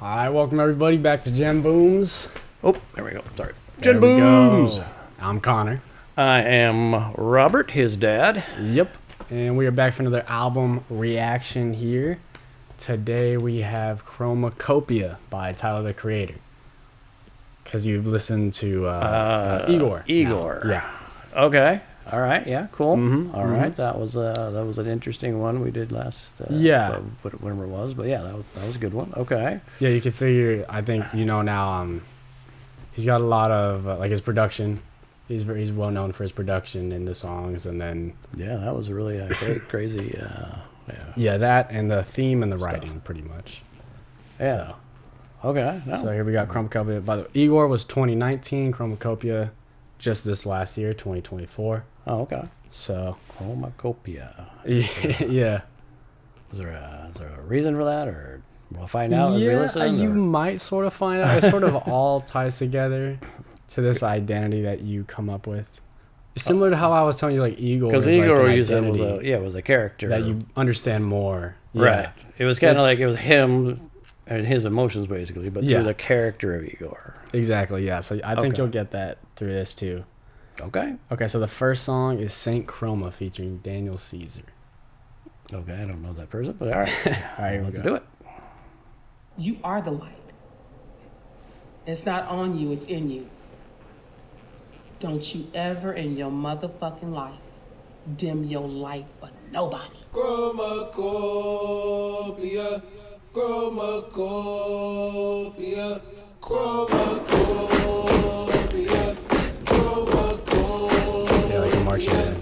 All right, welcome everybody back to Gen Booms. Oh, there we go. Sorry. There Gen we go. Booms. I'm Connor. I am Robert, his dad. Yep. And we are back for another album reaction here. Today we have Chromacopia by Tyler the Creator. Because you've listened to Igor. Igor. Now. Yeah. Okay. All right. Yeah. Cool. Mhm, All right. That was an interesting one we did last. Yeah. Whatever it was, but yeah, that was a good one. Okay. Yeah, you can figure, I think, now, he's got a lot of, like his production. He's well known for his production in the songs, and then... Yeah, that was really crazy. Yeah, that and the theme and the writing, pretty much. Yeah. Okay. No. So here we got Chromacopia. By the way, Igor was 2019, Chromacopia just this last year, 2024. Oh, okay. So Chromacopia. yeah. Is there a reason for that, or we'll find out as we listen? You might sort of find out. It sort of all ties together to this identity that you come up with. Similar to how I was telling you, like Igor. Because Igor you said was a character that you understand more. Yeah. Right. It was kind of like it was him and his emotions basically, but through the character of Igor. Exactly. Yeah. So I think you'll get that through this too. Okay. Okay. So the first song is Saint Chroma featuring Daniel Caesar. Okay. I don't know that person, but all right. All right. Let's do it. You are the light. It's not on you, it's in you. Don't you ever in your motherfucking life dim your light for nobody. Chromacopia, Chromacopia, Chromacopia, Chromacopia. Yeah, like a marching band.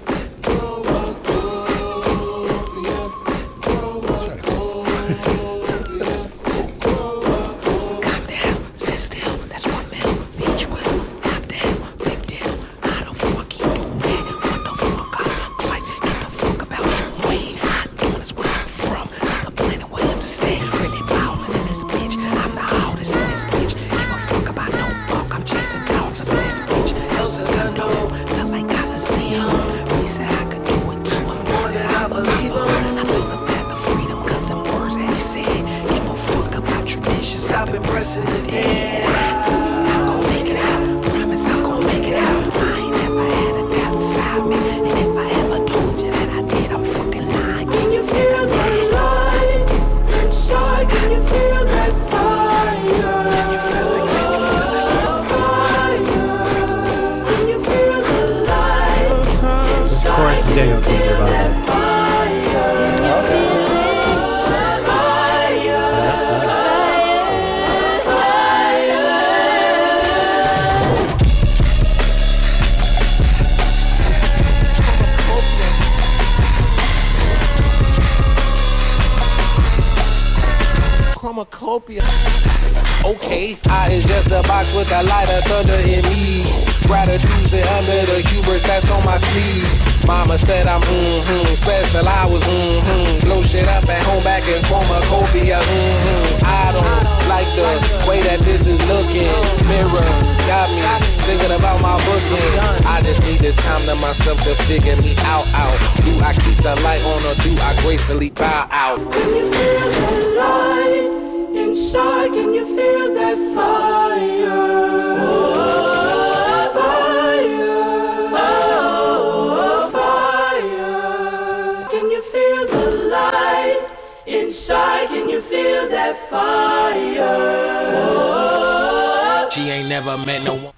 Stop impressing the dead. I'm gon' make it out. Promise I'm gon' make it out. I ain't never had a doubt inside me. And if I ever told you that I did, I'm fucking lying. Can you feel that light inside? Can you feel that fire? Can you feel it? Can you feel it? Fire. Can you feel the light inside? Of course, Daniel Caesar about that. Chromacopia. Okay, I is just a box with a light of thunder in me. Gratitude and under the hubris that's on my sleeve. Mama said I'm special, I was blow shit up at home back in Chromacopia. I don't like the way that this is looking. Mirror got me thinking about my booking. I just need this time to myself to figure me out. Do I keep the light on or do I gracefully bow out? Can you feel that light inside? Can you feel that fire? Inside, can you feel that fire? She ain't never met no one.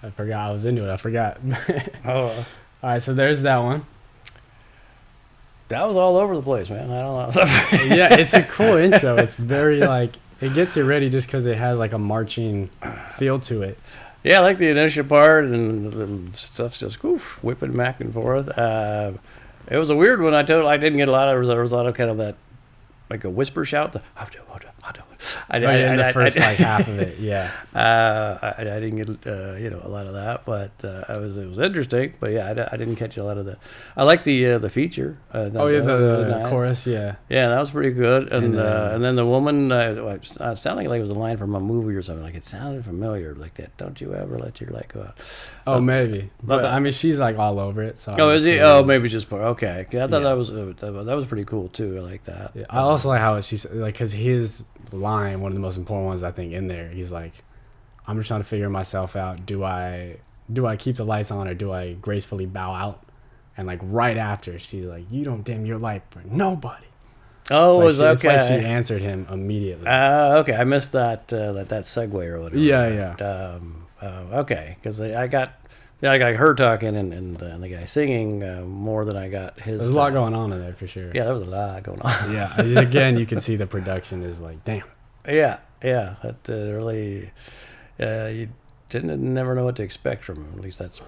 I forgot I was into it. I forgot. Oh, All right, so there's that one. that was all over the place, man. I don't know. Yeah, it's a cool intro. It's very like it gets you ready just because it has like a marching feel to it. Yeah, I like the initial part and the stuff's just whipping back and forth. It was a weird one. I didn't get a lot of. There was a lot of kind of that, like a whisper shout. The In the first like half of it, yeah. I didn't get a lot of that, but it was interesting. But yeah, I didn't catch a lot of the. I like the feature. The nice. chorus, yeah. Yeah, that was pretty good. And then the woman, it sounded like it was a line from a movie or something. Like it sounded familiar, like that. Don't you ever let your light go out. Oh, maybe. But I mean, she's like all over it. So oh, is he? Oh, maybe it's just part. Okay, I thought that was pretty cool too. I like that. Yeah, I also like how she's like because his line one of the most important ones I think in there. He's like, I'm just trying to figure myself out. Do I keep the lights on or do I gracefully bow out? And like right after, she's like, you don't dim your light for nobody. Oh, it was okay. It's like she answered him immediately. Okay, I missed that that segue or whatever. Yeah. Okay, because I got her talking and the guy singing more than I got his. There's a lot going on in there for sure. Yeah, there was a lot going on. Yeah, again, you can see the production is like, damn. Yeah, that really, you never know what to expect from him. At least that's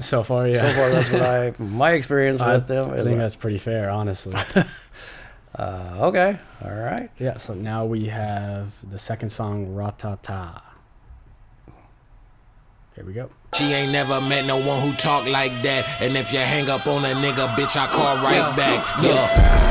so far. Yeah, so far that's what my experience with them. I think that's pretty fair, honestly. Okay, all right. Yeah, so now we have the second song, Ratata. Here we go. She ain't never met no one who talk like that. And if you hang up on a nigga, bitch, I call right back. Yeah,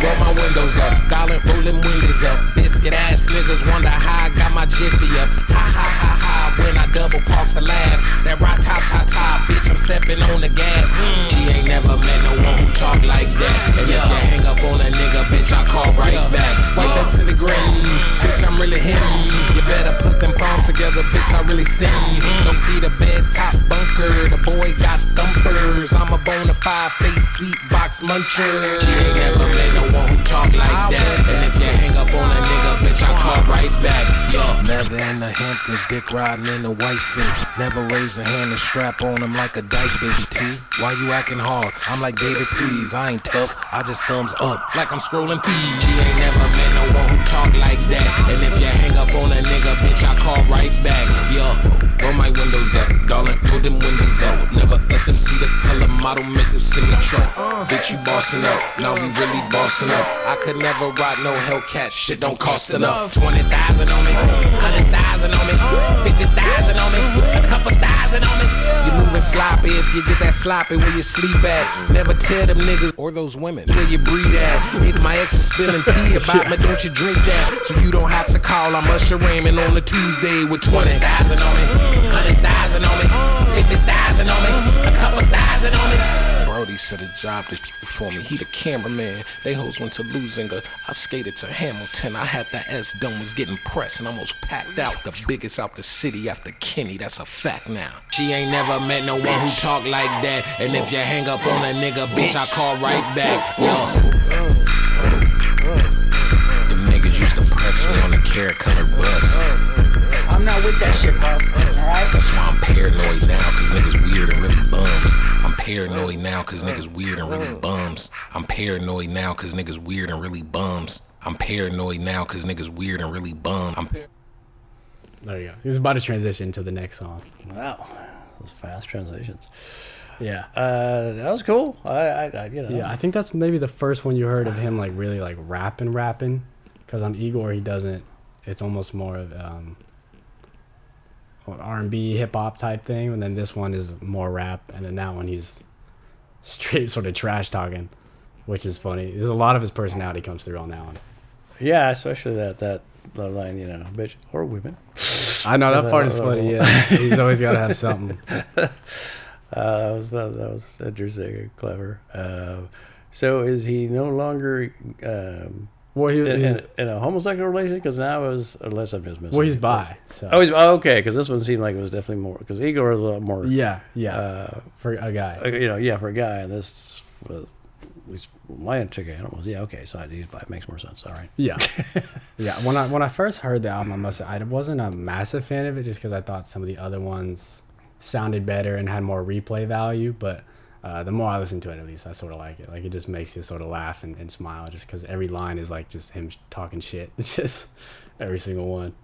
roll my windows up, dollar rolling windows up. Biscuit ass niggas wonder how I got my jiffy up. Ha ha ha ha, when I double park the laugh. That rat-ta-ta-ta, bitch, I'm stepping on the gas. She ain't never met no one who talk like that. And if you hang up on a nigga, bitch, I call right back. Wait, that's in the grin, bitch, I'm really him. You better put them palms together, bitch, I really sing. Don't see the bed top bunker, the boy got thumpers. I'm a bona fide face seat box muncher. She ain't never met no one who talk like that. And if you hang up on a nigga, bitch, I call right back. Yo, never in the Hamptons, dick riding in the white fish. Never raise a hand and strap on him like a dyke bitch. T, why you acting hard? I'm like, baby, please, I ain't tough, I just thumbs up like I'm scrolling feed. She ain't never met no one who talk like that. And if you hang up on a nigga, bitch, I call right back. Yo, roll my windows up, darling, pull them windows up. Never let them see the color model, make them send me truck. Bitch, you bossing up, now we really bossing up. I could never ride no Hellcat, shit don't cost enough. 20,000 on me, 100,000 on me, 50,000 on me, a couple thousand on me. You moving sloppy if you get that sloppy where you sleep at. Never tell them niggas or those women where you breathe at. If my ex is spilling tea about me, don't you drink that. So you don't have to call, I'm Usher Raymond on a Tuesday with 20,000 on me, 100,000 on me, 50,000 on me, a couple thousand on me. Brody said a job that for me, he the cameraman. They hoes went to Lusinger, I skated to Hamilton. I had that S-Dome, was getting pressed and almost packed out. The biggest out the city after Kenny, that's a fact now. She ain't never met no one who talk like that. And if you hang up on a nigga, bitch, I call right back. Yo, the niggas used to press me on the carrot colored bus. I'm not with that shit, bro. Alright? That's why I'm paranoid now, cause niggas weird and really bums. I'm paranoid now, cause niggas weird and really bums. I'm paranoid now, cause niggas weird and really bums. I'm paranoid now, cause niggas weird and really bums. There you go. He's about to transition to the next song. Wow, those fast transitions. Yeah. That was cool. I you know. Yeah, I think that's maybe the first one you heard of him like really like rapping. Because on Igor he doesn't. It's almost more of R&B hip hop type thing, and then this one is more rap, and then that one he's straight sort of trash talking, which is funny. There's a lot of his personality comes through on that one. Yeah, especially that line, you know, bitch or women. I know that part is funny. Yeah, he's always got to have something. That was interesting and clever. So is he no longer Well, in a homosexual relationship? Because now unless I'm just missing. Well, he's bi. So. Oh, he's okay. Because this one seemed like it was definitely more. Because Igor is a lot more. Yeah. For a guy. For a guy, and this, at least my understanding was okay. So he's bi. It makes more sense. All right. Yeah. Yeah. When I first heard the album, I wasn't a massive fan of it just because I thought some of the other ones sounded better and had more replay value, but. The more I listen to it, at least I sort of like it. Like it just makes you sort of laugh and smile, just because every line is like just him talking shit. It's just every single one.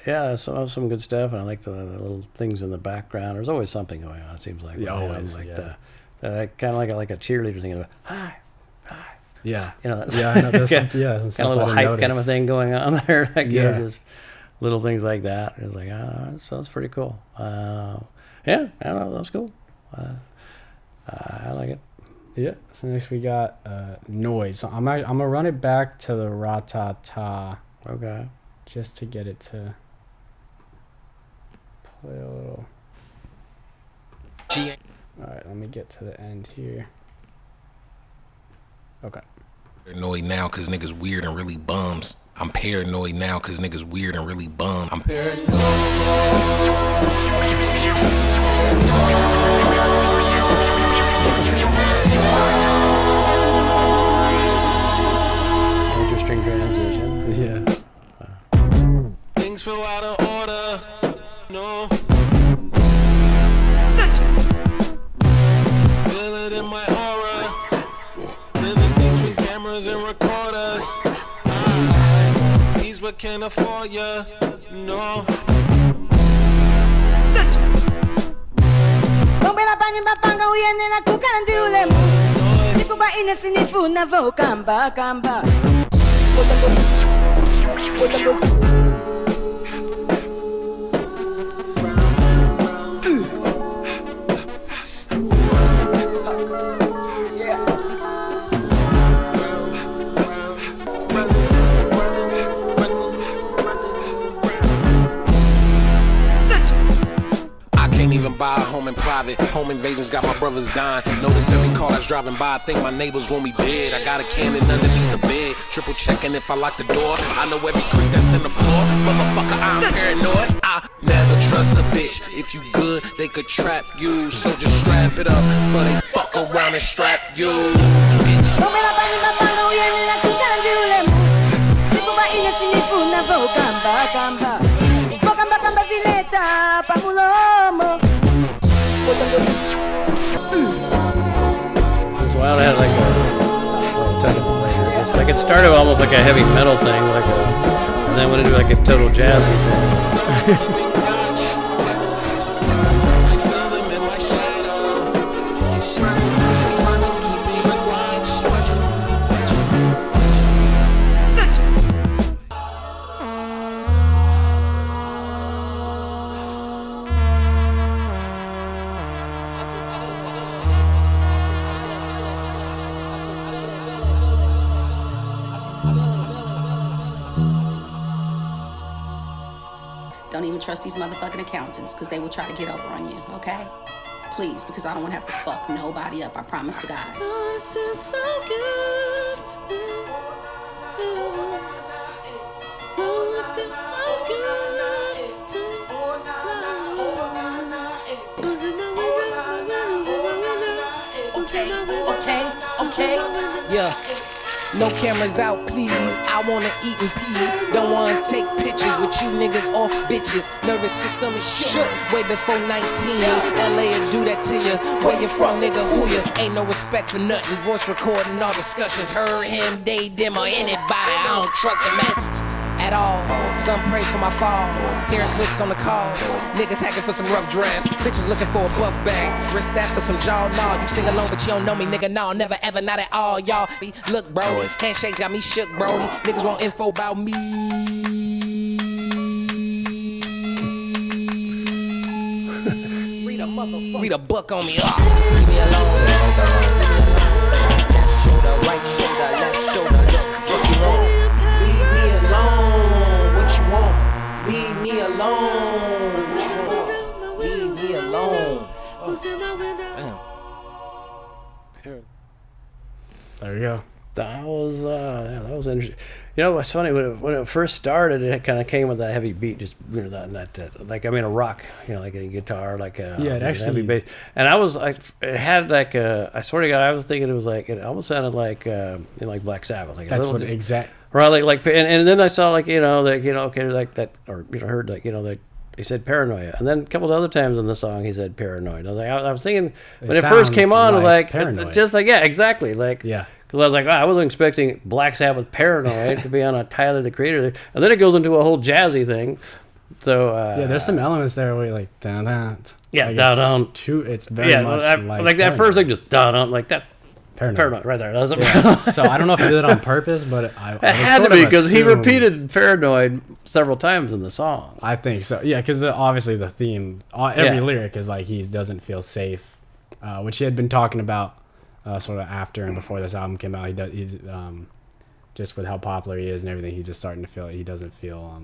Yeah, some good stuff, and I like the little things in the background. There's always something going on. It seems like always like yeah. The kind of like a cheerleader thing. Like, hi. Yeah, you know. That's yeah, I know, there's some, yeah, some kind of a little hype notice. kind of a thing going on there. Like, yeah, just little things like that. It's like, that sounds pretty cool. Yeah, I don't know, that was cool. I like it. Yeah. So next we got Noise. So I'm gonna run it back to the Ratata. Okay. Just to get it to play a little. All right. Let me get to the end here. Okay. Paranoid now cause niggas weird and really bums. I'm paranoid now cause niggas weird and really bums. I'm paranoid. Interesting transition. Yeah. Things feel out of order. No. Feel it in my aura. Living between cameras and recorders. These but can't afford ya. No. Kumbera panyi bapanga uyene na kukandi ulemu. Nifu kwa ine sinifu na vo kamba kamba. Even buy a home in private. Home invasions got my brothers dying. Notice every car that's driving by. I think my neighbors want me dead. I got a cannon underneath the bed. Triple checking if I lock the door. I know every creek that's in the floor. Motherfucker, I'm paranoid. I never trust a bitch. If you good, they could trap you. So just strap it up. But they fuck around and strap you. Bitch. Kumbera panyi bapanga uyene na kukandi ulemu. Nifu kwa ine sinifu na vo kamba kamba. Vo kamba kamba vileta pamulomo. This wild had like a ton of flavor. It's like it started almost like a heavy metal thing, like and then went into like a total jazzy thing. Don't even trust these motherfucking accountants, because they will try to get over on you, okay? Please, because I don't want to have to fuck nobody up, I promise to God. This is so good. Don't it feel so good to Okay, yeah. No cameras out, please. I wanna eat in peace. Don't wanna take pictures with you niggas or bitches. Nervous system is shook way before 19. LA will do that to you. Where you from, nigga? Who you? Ain't no respect for nothing. Voice recording all discussions. Her, him, they, them, or anybody. I don't trust them, man. At all. Some pray for my fall. Hearing clicks on the call. Niggas hacking for some rough drafts. Bitches looking for a buff bag. Wrist that for some jaw. Nah, you sing along, but you don't know me, nigga. No, never ever, not at all, y'all. Look, bro, handshakes got me shook, bro. Niggas want info about me. Read a book on me. Leave me alone. Leave me alone. Left shoulder, right shoulder, left shoulder. Look, what you want? Leave me alone. What you want? Leave me alone. What you want? Leave me alone. Damn. There we go. That was interesting. You know what's funny, when it first started, it kind of came with that heavy beat, just that like, I mean, a rock, you know, like a guitar, like a Yeah, it actually- heavy bass. And I was like, it had like I swear to God, I was thinking it was like, it almost sounded like like Black Sabbath, like a That's little what just, exact. right, like and then I saw like okay, like that, or heard like that. He said paranoia, and then a couple of other times in the song he said paranoid. I was like, I was thinking when it first sounds came on, like Paranoid. just like, yeah, exactly, like, Yeah. because I was like, I wasn't expecting Black Sabbath Paranoid to be on a Tyler the Creator, and then it goes into a whole jazzy thing. So Yeah, there's some elements there where you're like dun dun. Yeah, like dun dun. It's very much like that first thing, just dun dun, like that. Paranoid. Paranoid, right there. That was Yeah. So I don't know if he did it on purpose, but I it had to sort of be because he assumed- repeated Paranoid several times in the song. I think so. Yeah, because obviously the theme, every Yeah. lyric is like he doesn't feel safe, which he had been talking about sort of after and before this album came out. He's just with how popular he is and everything, he's just starting to feel like he doesn't feel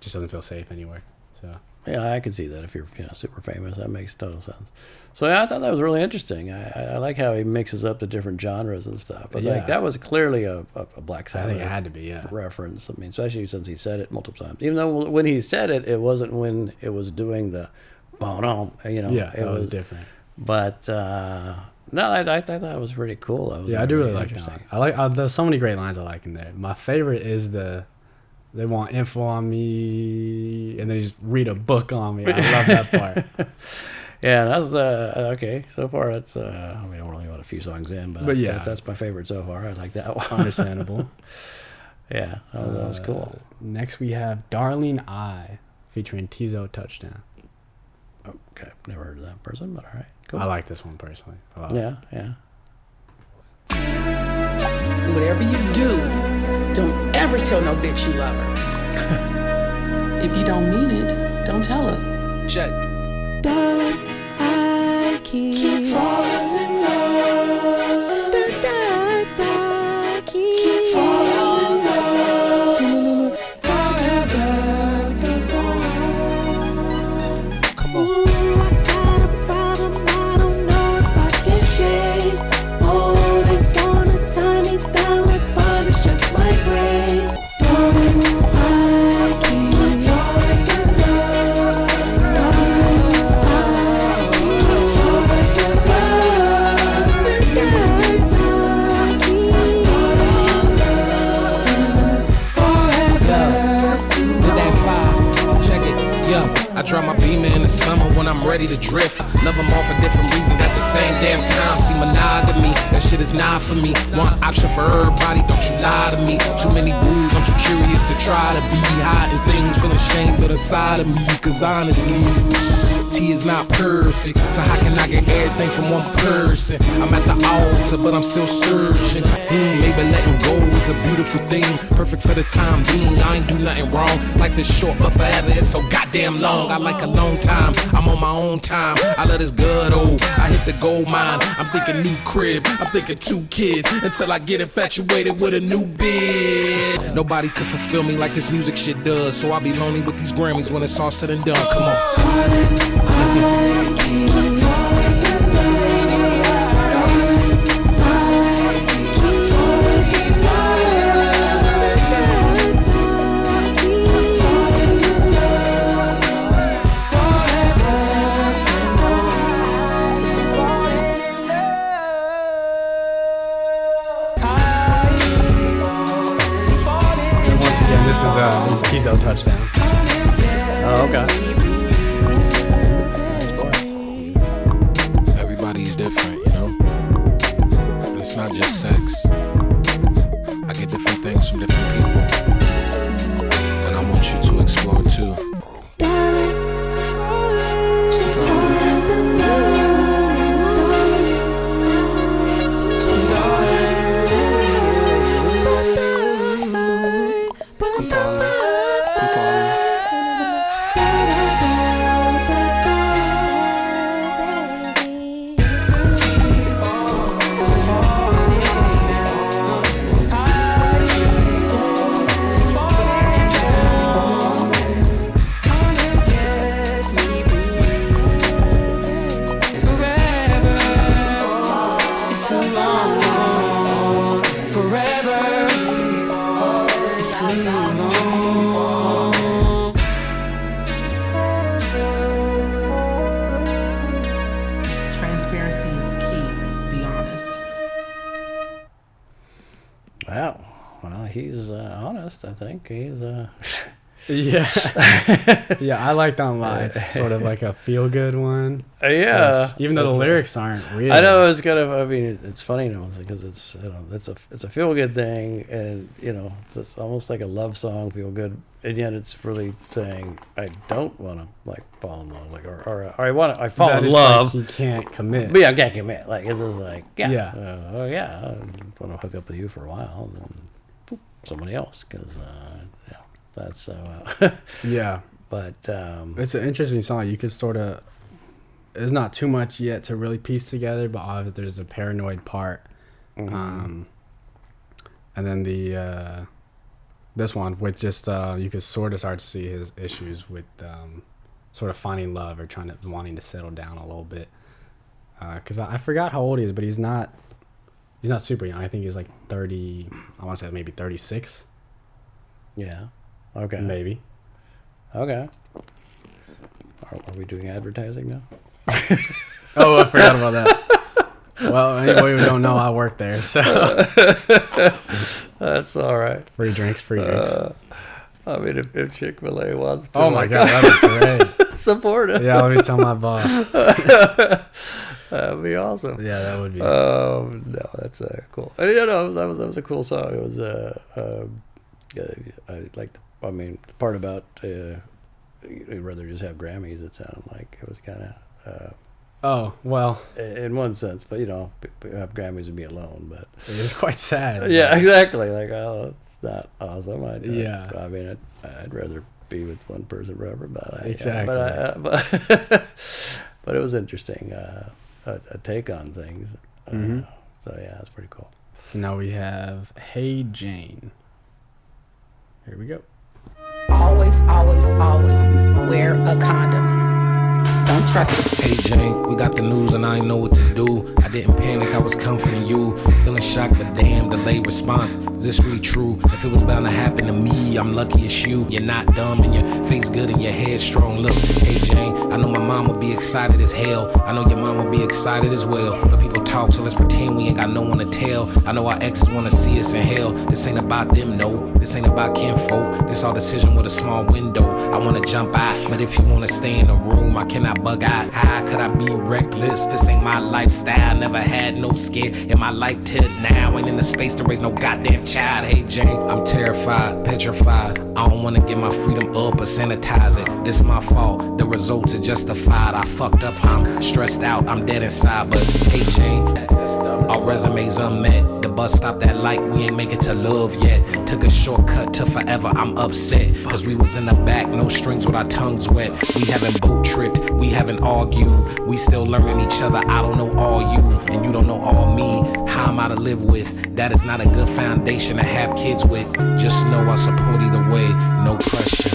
just doesn't feel safe anywhere. So Yeah, I can see that if you're super famous. That makes total sense. So yeah, I thought that was really interesting. I like how he mixes up the different genres and stuff. But like, that was clearly a Black Sabbath I think it had to be, yeah. reference. I mean, especially since he said it multiple times. Even though when he said it, it wasn't when it was doing the, Yeah, it was different. But no, I thought that was pretty cool. That was Yeah, I do really like interesting. that. I like. There's so many great lines I like in there. My favorite is they want info on me, and then just read a book on me. I love that part. Yeah, that's okay. So far, that's I mean, I'm only about a few songs in, but yeah, that's my favorite so far. I like that one. Understandable. Yeah, that was cool. Next, we have "Darling I" featuring Tizo Touchdown. Okay, never heard of that person, but all right, cool. I like this one personally. Yeah, yeah. Whatever you do, don't ever tell no bitch you love her. If you don't mean it, don't tell us. Check. Darling, I keep falling in love. Da, da, da, keep falling in love. Forever's too long. Come on. Ooh, I got a problem, I don't know if I can shake. Oh, they wanna tie me down, but it's just my brain. Darling, I keep falling in love. I drive my Beamer in the summer when I'm ready to drift. Love them all for different reasons at the same damn time. See, monogamy, that shit is not for me. One option for everybody, don't you lie to me. Too many rules, I'm too curious to try to be hiding things, feeling shame but inside of me. Cause honestly, T is not perfect, so how can I get everything from one person? I'm at the altar, but I'm still searching. Maybe letting go is a beautiful thing, perfect for the time being. I ain't do nothing wrong. Life is short, but forever it's so goddamn long. I like a long time, I'm on my own time. I let this good old, I hit the gold mine. I'm thinking new crib, I'm thinking 2 kids, until I get infatuated with a new bid. Nobody could fulfill me like this music shit does, so I'll be lonely with these Grammys when it's all said and done. Come on. I keep falling in love. I keep falling in love. Forever's too long. Falling in love. And once again, this is Tizo Touchdown. Oh, okay. Everybody's different, you know? And it's not just sex. I get different things from different people. And I want you to explore too. Transparency is key, be honest. Wow. Well, he's honest. I think he's. Yeah. Yeah, I like that one a lot. It's sort of like a feel good one. Yeah. Even though the That's lyrics aren't really. I know it's kind of. I mean, it's funny because it's it's a feel good thing, and it's almost like a love song, feel good, and yet it's really saying I don't want to like fall in love, like or I fall that in it's love. Like he can't commit. But yeah, I can't commit. Like it's just like Yeah. I want to hook up with you for a while, and then boop, somebody else because that's so. Yeah. But It's an interesting song. You could sort of. There's not too much yet to really piece together, but obviously there's a paranoid part, and then the this one with just you could sort of start to see his issues with sort of finding love or wanting to settle down a little bit. Because I forgot how old he is, but he's not super young. I think he's like 30. I want to say maybe 36. Yeah. Okay. Maybe. Okay. Are we doing advertising now? Oh, I forgot about that. Well, anyway, we don't know. I work there, so That's all right. free drinks. I mean, if Chick-fil-A wants to, Oh my god, that'd be great. support it, Yeah, let me tell my boss. that'd be awesome. Yeah, that would be. No, that's cool. And, you know, that was a cool song. It was I liked. I mean, the part about you'd rather just have Grammys. It sounded like it was kind of. Oh well, In one sense, but you know, have Grammys and be alone. But it is quite sad. yeah, exactly. Like, oh, it's not awesome. Yeah. I mean, I'd rather be with one person forever. But Exactly. But it was interesting. A take on things. So yeah, it's pretty cool. So now we have Hey Jane. Here we go. Always, always, always wear a condom. Don't trust it. Hey Jane, we got the news and I ain't know what to do. I didn't panic, I was comforting you. Still in shock, but damn, delayed response. Is this really true? If it was bound to happen to me, I'm lucky it's you. You're not dumb and your face good and your hair strong. Look, hey Jane, I know my mom would be excited as hell. I know your mom would be excited as well. But people talk, so let's pretend we ain't got no one to tell. I know our exes wanna see us in hell. This ain't about them, no. This ain't about kinfolk. This our decision with a small window. I wanna jump out, but if you wanna stay in the room, I cannot bug out. How could I be reckless? This ain't my lifestyle. Never had no skin in my life till now. Ain't in the space to raise no goddamn child. Hey Jane, I'm terrified, petrified. I don't wanna give my freedom up or sanitize it. This my fault. The results are justified. I fucked up. I'm stressed out. I'm dead inside. But hey Jane, our resumes unmet. The bus stopped at light. We ain't make it to love yet. Took a shortcut to forever. I'm upset. Cause we was in the back, no strings with our tongues wet. We haven't boat tripped. We haven't argued. We still learning each other. I don't know all you, and you don't know all me. How am I to live with? That is not a good foundation to have kids with. Just know I support either way. No pressure.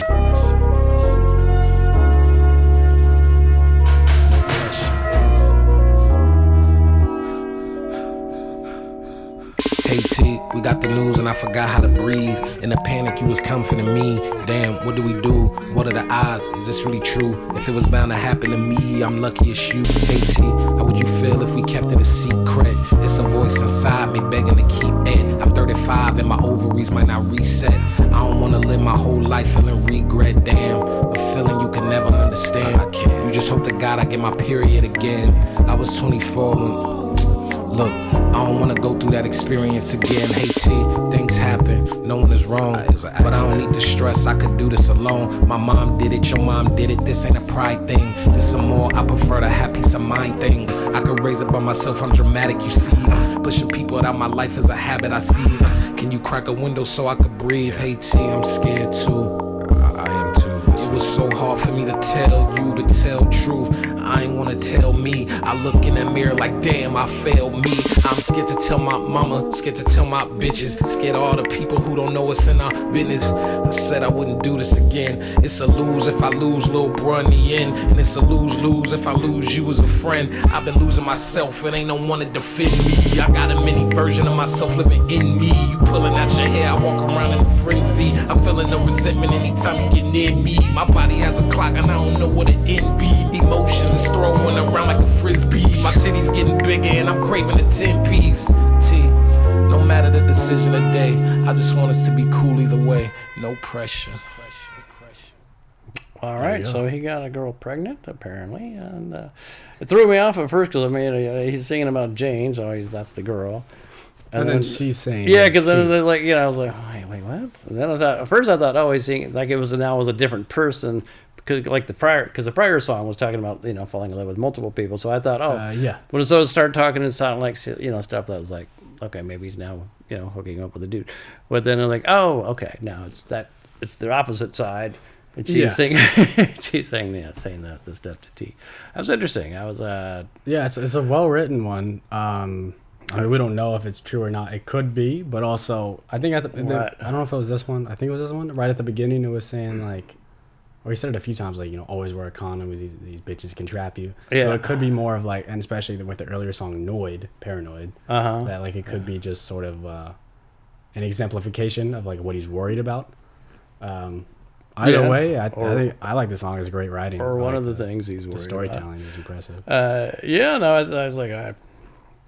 Hey T, we got the news and I forgot how to breathe. In a panic, you was comforting me. Damn, what do we do? What are the odds? Is this really true? If it was bound to happen to me, I'm lucky it's you. Hey T, how would you feel if we kept it a secret? It's a voice inside me begging to keep it. I'm 35 and my ovaries might not reset. I don't wanna live my whole life feeling regret. Damn, a feeling you can never understand. I can't. You just hope to God I get my period again. I was 24 when... Look, I don't wanna go through that experience again. Hey T, things happen, no one is wrong. But I don't need to stress, I could do this alone. My mom did it, your mom did it, this ain't a pride thing. This some more, I prefer the happy peace of mind thing. I could raise it by myself, I'm dramatic, you see. Pushing people out of my life is a habit I see. Can you crack a window so I could breathe? Hey T, I'm scared too. I am too. It was so hard for me to tell you, to tell truth. I ain't wanna tell me. I look in the mirror like damn, I failed me. I'm scared to tell my mama, scared to tell my bitches, scared of all the people who don't know what's in our business. I said I wouldn't do this again. It's a lose if I lose little bro in the end, and it's a lose-lose if I lose you as a friend. I've been losing myself, and ain't no one to defend me. I got a mini version of myself living in me. You pulling out your hair, I walk around in a frenzy. I'm feeling no resentment anytime you get near me. My body has a clock and I don't know what it end be. Emotions is throwing around like a frisbee. My titties getting bigger and I'm craving a 10-piece. T, no matter the decision today, I just want us to be cool either way. No pressure. All right, so he got a girl pregnant apparently, and it threw me off at first because I mean he's singing about Jane, so that's the girl. And then she's saying, yeah, because then like I was like, wait, what? And then at first I thought, oh, he's singing like it was a different person because like the prior song was talking about falling in love with multiple people. So I thought, yeah. When it started talking, it sounded like stuff that was like, okay, maybe he's now hooking up with a dude. But then I'm like, oh, okay, now it's the opposite side. And she's saying, saying the stuff to T. That was interesting. I was it's a well written one. I mean, we don't know if it's true or not. It could be, but also I think I don't know if it was this one. I think it was this one. Right at the beginning, it was saying like or he said it a few times, like, always wear a condom because these bitches can trap you. Yeah. So it could be more of like, and especially with the earlier song Paranoid, Uh-huh. that like it could be just sort of an exemplification of like what he's worried about. Either Yeah. way, I Or- think I like the song. It's great writing. Or I one like of the things he's worried the storytelling is impressive. Yeah, no, I was like,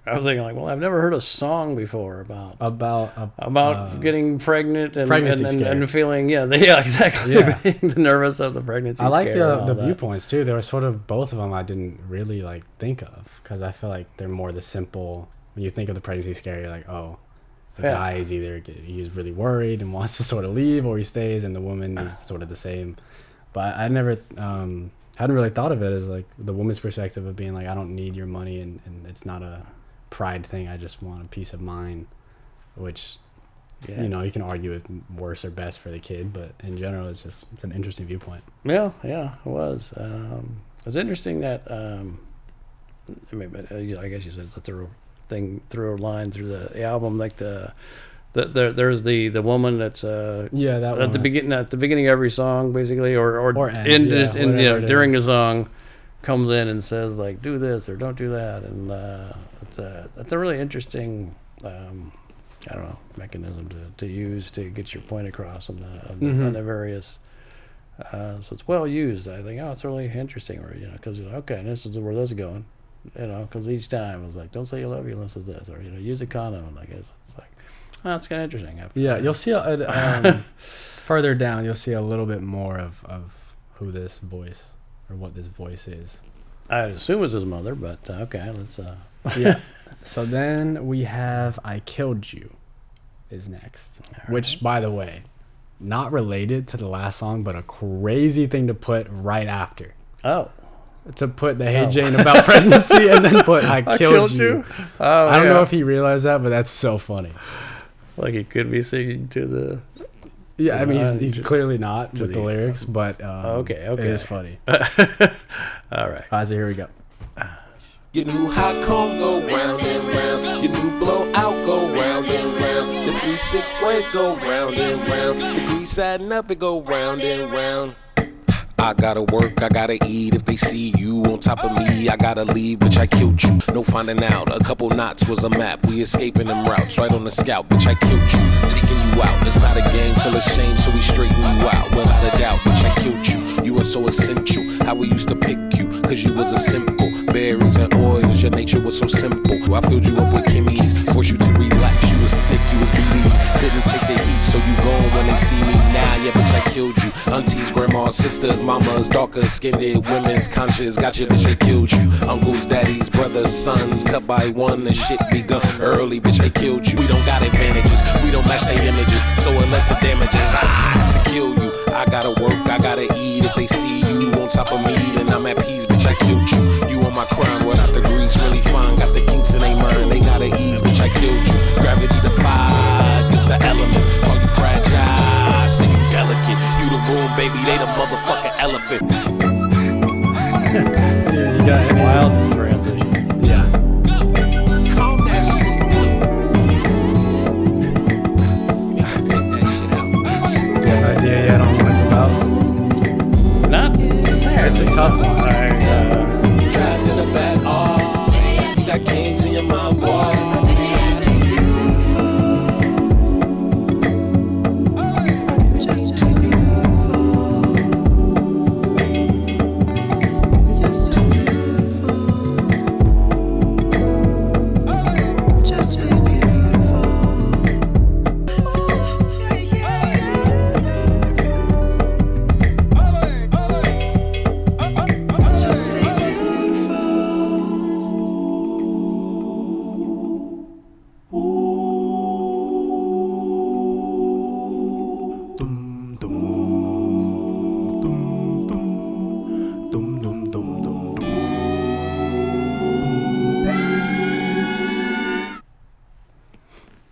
I was thinking like, well, I've never heard a song before about getting pregnant and pregnancy and, scare. and feeling exactly Yeah. being nervous of the pregnancy. I like scare and all the that. viewpoints too. There were sort of both of them I didn't really like think of, because I feel like they're more the simple. When you think of the pregnancy scare, you're like, oh, the Yeah. guy is either he's really worried and wants to sort of leave, or he stays, and the woman is sort of the same. But I never hadn't really thought of it as like the woman's perspective of being like, I don't need your money, and it's not a pride thing. I just want a peace of mind, which Yeah. you can argue if worse or best for the kid, but in general, it's an interesting viewpoint. Yeah, it was. It's interesting that I mean, but I guess you said it's a through a line through the album, like there's the woman that's Yeah, that at the beginning of every song, basically, or end, in, yeah, just in whatever it during the is. song, comes in and says like, do this or don't do that, and that's a really interesting I don't know, mechanism to use to get your point across on the various. So it's well used. I think, it's really interesting, or because okay, and this is where this is going, because each time it was like, don't say you love you unless it's this, or use a condom. And I guess it's like, it's kind of interesting. Yeah, you'll see further down. You'll see a little bit more of who this voice or what this voice is. I assume it's his mother, but okay, let's. Yeah. So then we have "I Killed You" is next, which, by the way, not related to the last song, but a crazy thing to put right after. Oh. To put the "Hey Jane" about pregnancy and then put "I killed you." Oh, I don't know if he realized that, but that's so funny. Like he could be singing to the. Yeah, I mean, he's clearly not with the lyrics, but Okay. it is funny. All right. So here we go. Your new hot comb go round and round. Your new blowout go round and round. The 3-6 waves go round and round. The grease satin up it go round and round. I gotta work, I gotta eat. If they see you on top of me, I gotta leave, bitch, I killed you. No finding out, a couple knots was a map. We escaping them routes, right on the scout, bitch, I killed you. Taking you out, it's not a game full of shame, so we straighten you out. Without a doubt, bitch, I killed you. You were so essential, how we used to pick you, cause you was a simple. Berries and oils, your nature was so simple. I filled you up with Kimmy's, forced you to relax. You was thick, you was BB, couldn't take the heat, so you gone when they see me now. Yeah, bitch, I killed you. Aunties, grandmas, sisters, mamas, darker skinned women's conscious. Got you, bitch, they killed you. Uncles, daddies, brothers, sons, cut by one. The shit begun early, bitch, they killed you. We don't got advantages, we don't match their images, so it led to damages. To kill you, I gotta work, I gotta eat. If they see you on top of me, then I'm at peace, bitch, I killed you. You on my crown without the grease, really fine. Got the kinks in their mind, they gotta ease, bitch, I killed you. Gravity defied, it's the element. Call you fragile, say you delicate. You the room, baby, they the motherfucking elephant. You got any Wild transitions. Yeah. Calm that shit down. Pick that shit out, bitch. You have an idea yet on what it's about? Not. It's a tough one. Trapped in a bad art. You got kings in your mind, boy.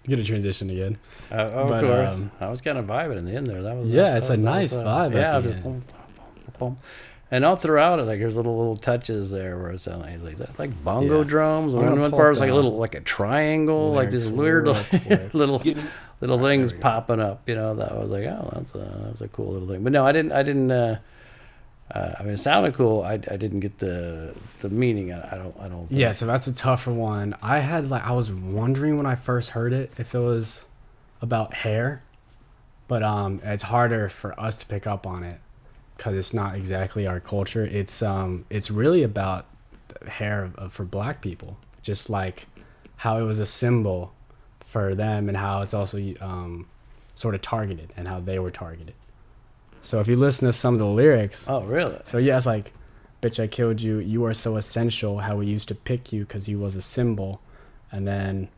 Get a transition again. Of But, course. I was kind of vibing in the end there. That was Yeah, it's a nice vibe at Yeah, the just end. boom, boom, boom. And all throughout it, like there's little touches there where it sounds like bongo Yeah. drums. I'm And gonna one pull part up is like the like a triangle, like this lyrics weird real quick. little Getting- things popping up. That was like, oh, that's a cool little thing. But no, I didn't I mean, it sounded cool. I didn't get the meaning. I don't. Think. Yeah, so that's a tougher one. I was wondering when I first heard it if it was about hair, but it's harder for us to pick up on it because it's not exactly our culture. It's really about hair for black people, just like how it was a symbol for them and how it's also sort of targeted and how they were targeted. So if you listen to some of the lyrics, Oh, really? so yeah, it's like, bitch, I killed you. You are so essential. How we used to pick you because you was a symbol. And then,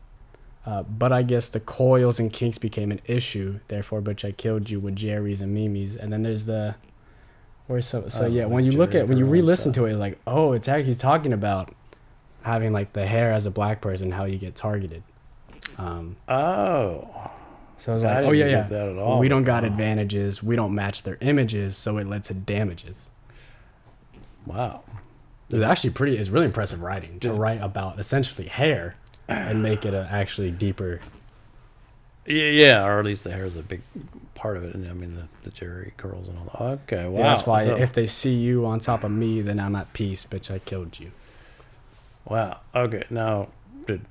but I guess the coils and kinks became an issue. Therefore, bitch, I killed you with Jerry's and Mimi's. And then there's the, yeah, when you look at, when you re-listen to it, like, oh, it's actually talking about having like the hair as a black person, how you get targeted. Oh. So I was I like, didn't oh yeah, get yeah. that at all. We don't got advantages. We don't match their images, so it led to damages. Wow. It's actually it's really impressive writing to write about essentially hair and make it a actually deeper. Yeah, or at least the hair is a big part of it. And I mean, the Jerry curls and all that. Okay, wow. Yeah, that's why So- if they see you on top of me, then I'm at peace, bitch. I killed you. Wow. Okay. Now,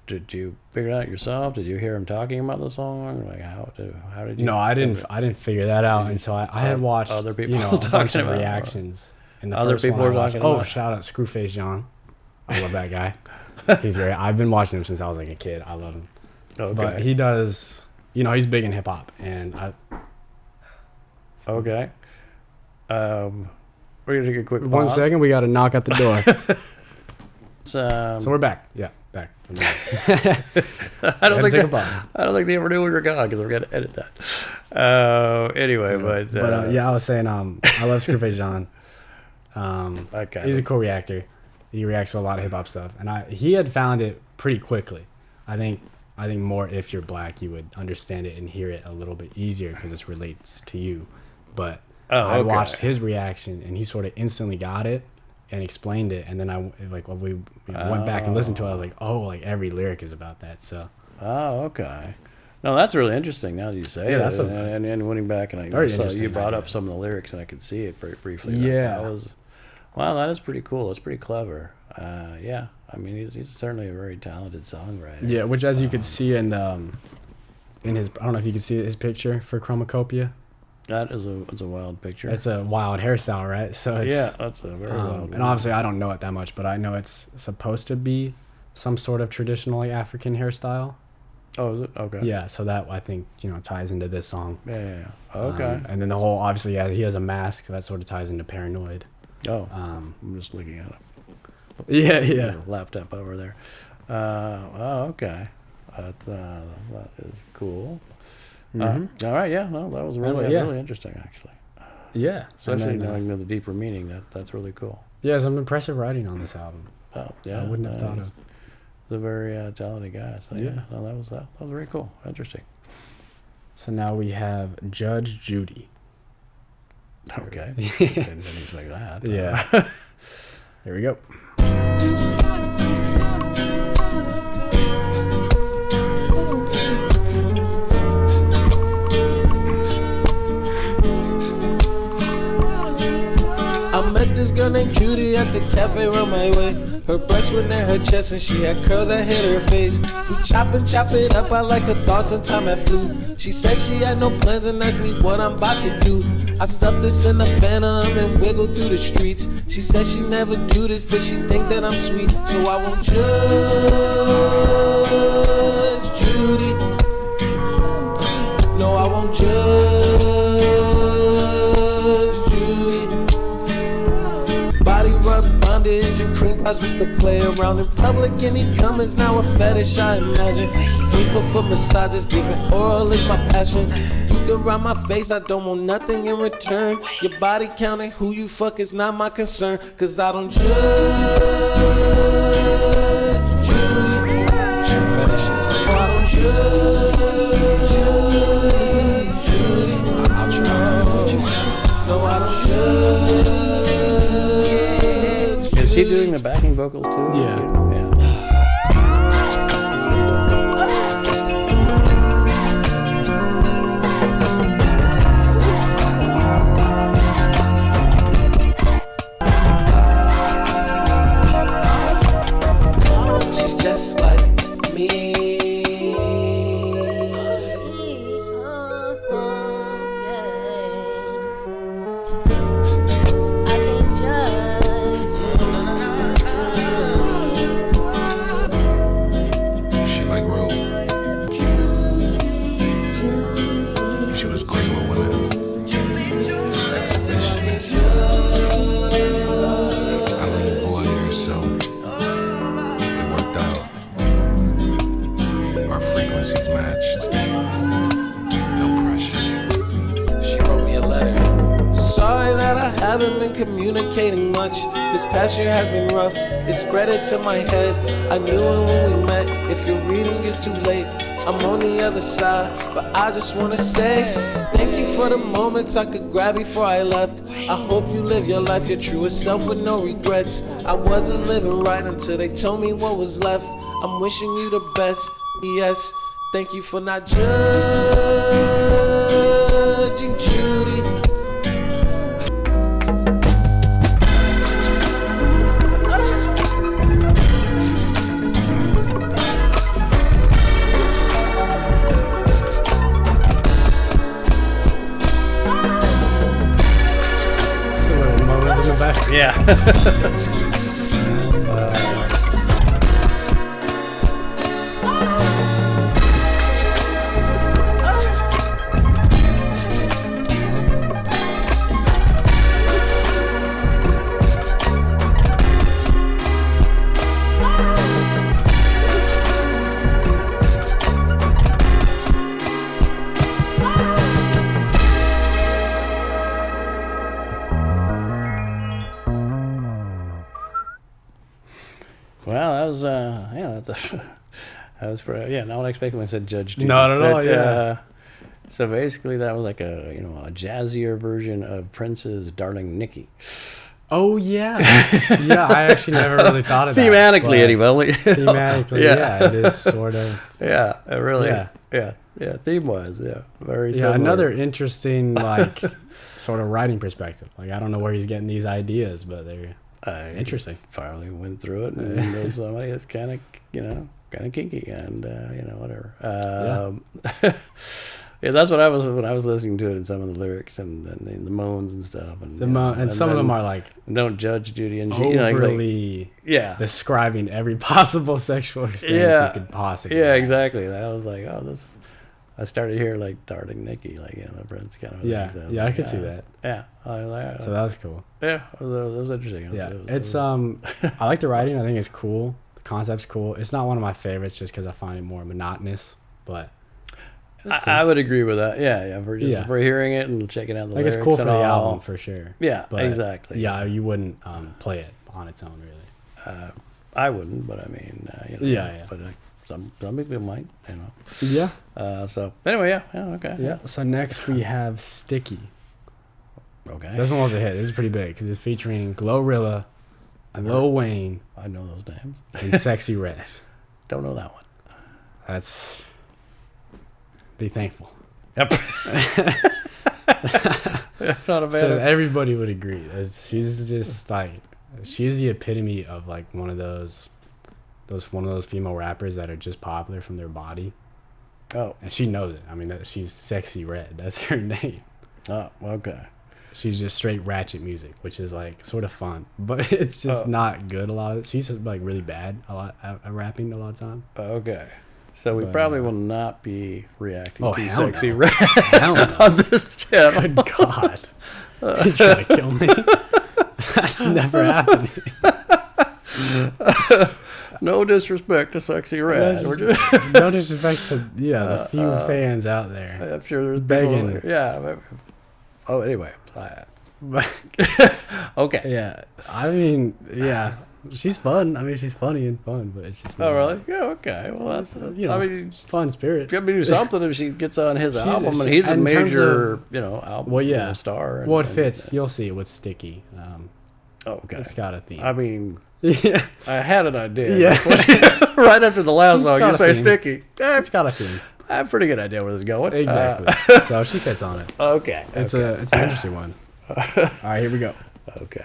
did you figure it out yourself? Did you hear him talking about the song? Like how did you? No, I didn't figure that out until I had watched other people a bunch talking of about it. reactions. And the Other first people one I were watched, talking oh, about it. shout out Screwface John. I love that guy. He's great. I've been watching him since I was like a kid. I love him. Okay. But he does, he's big in hip hop, and Okay. We're gonna take a quick pause. 1 second, we got to knock at the door. So So we're back. Yeah, back. I don't Gotta think take a that, pause. I don't think they ever knew we were gone because we're gonna edit that. Anyway, but Yeah, I was saying, I love Screwface John. okay. He's a cool reactor. He reacts to a lot of hip hop stuff, and he had found it pretty quickly. I think more if you're black, you would understand it and hear it a little bit easier because it relates to you. But I okay. watched his reaction, and he sort of instantly got it and explained it. And then when we went back and listened to it, I was like, oh, like every lyric is about that. So Oh, okay. No, that's really interesting. Now that you say Yeah, it, that's a- and went back and I Very saw interesting you brought idea. up some of the lyrics and I could see it briefly. Yeah. that was wow. That is pretty cool. It's pretty clever. Yeah. I mean, he's certainly a very talented songwriter. yeah, which as you could see in his, I don't know if you can see his picture for Chromacopia. That is a wild picture. It's a wild hairstyle, right? So it's, yeah, that's a very wild. and obviously I don't know it that much, but I know it's supposed to be some sort of traditionally African hairstyle. Oh, is it? Okay. Yeah, so that I think ties into this song. Yeah. Okay. And then the whole, obviously, yeah, he has a mask that sort of ties into Paranoid. Oh, Um, I'm just looking at it. yeah, yeah. The laptop over there. Oh, okay. That is cool. Mhm. All right, yeah, no, that was really yeah. really interesting actually. Yeah, Especially and then, knowing the deeper meaning. That's really cool. yeah, some impressive writing on this album. Oh, yeah, I wouldn't have thought he's of. a very talented guy. So yeah, Yeah. no, that was very cool, interesting. So now we have Judge Judy. Okay, didn't expect that. Yeah. Here we go. I met this girl named Judy at the cafe around my way. Her breasts were near her chest and she had curls that hit her face. We chop it up, I like her thoughts on time I flew. She said she had no plans and asked me what I'm about to do. I stuffed this in a phantom and wiggled through the streets. She said she never do this, but she think that I'm sweet. So I won't judge Judy. No, I won't judge Judy. Body rubs, bondage, and cream pies we could play around in public. Any comments now a fetish, I imagine. 3 foot massages, giving oral is my passion. You can rub my face, I don't want nothing in return. Your body counting who you fuck is not my concern. Cause I don't judge Judy. She fetish. I don't judge Judy. I'll try. No, I don't judge. Is he doing the backing vocals too? Yeah. Yeah. communicating much. This past year has been rough, it spread it to my head. I knew it when we met, if you're reading it's too late. I'm on the other side, but I just wanna say thank you for the moments I could grab before I left. I hope you live your life, your truest self with no regrets. I wasn't living right until they told me what was left. I'm wishing you the best, yes. Thank you for not judging, Judy. Yeah. Well, that was yeah, that's that was pretty, yeah, not what I expected when I said Judge Judy. Not at all, But, yeah. So basically, that was like a a jazzier version of Prince's "Darling Nikki." Oh yeah, yeah. I actually never really thought of that. Thematically, but anyway. Thematically, yeah, it is sort of. Yeah, it really. Yeah. Yeah. Theme wise, yeah, very Yeah, similar. another interesting like sort of writing perspective. Like I don't know where he's getting these ideas, but they're interesting. Finally went through it and knows somebody that's kind of kind of kinky and whatever. Yeah, that's what I was when I was listening to it and some of the lyrics and the moans and stuff and And some of them are like don't judge Judy and Judy, overly yeah, describing every possible sexual experience you could possibly. yeah, have. exactly. And I was like, oh, this. I started hearing like "Darling Nikki," like the Prince kind of. Yeah, thing, so yeah, I like, could see that. Yeah, I was like, So that was cool. yeah, it was interesting. Yeah, It was- it's I like the writing. I think it's cool. The concept's cool. It's not one of my favorites just because I find it more monotonous. But I would agree with that. Yeah, for just Yeah. for hearing it and checking out the like lyrics it's cool for and the all. album for sure. Yeah, But exactly. Yeah, you wouldn't play it on its own really. I wouldn't, but I mean, Yeah. But some people might, Yeah. So anyway, yeah, okay, Yeah. So next we have Sticky. okay. This one was a hit. This is pretty big because it's featuring Glorilla, Lil Wayne, I know those names. and Sexy Red. Don't know that one. That's be thankful. Yep. Not a So bad. everybody would agree. She's just like she's the epitome of like one of those female rappers that are just popular from their body, Oh, and she knows it. I mean, she's Sexy Red. That's her name. Okay. She's just straight ratchet music, which is like sort of fun, but it's just not good a lot of. She's like really bad a lot at rapping a lot of time. Okay. So we But, probably will not be reacting Oh, to hell Sexy no. Red Hell no. on this channel. Good God. You trying to kill me? That's never happened. No disrespect to Sexy Red. We're just, No disrespect to the few fans out there. I'm sure there's Begging. people there. Yeah. Oh, anyway. But Okay. yeah, I mean, yeah, she's fun. I mean, she's funny and fun, but it's just Oh, not, really? Yeah. Okay. Well, that's You know, I mean, fun spirit. if you have to do something, if she gets on his She's- album, and he's a in terms major, of- album Well, yeah, star. And, Well, it fits. You'll see with Sticky. Okay. It's got a theme. I mean, yeah, I had an idea. Yeah. That's what- right after the last It's song, got you a say theme. Sticky. it's got a theme. I have a pretty good idea where this is going. Exactly. So she fits on it. Okay. It's an interesting one. All right, here we go. Okay.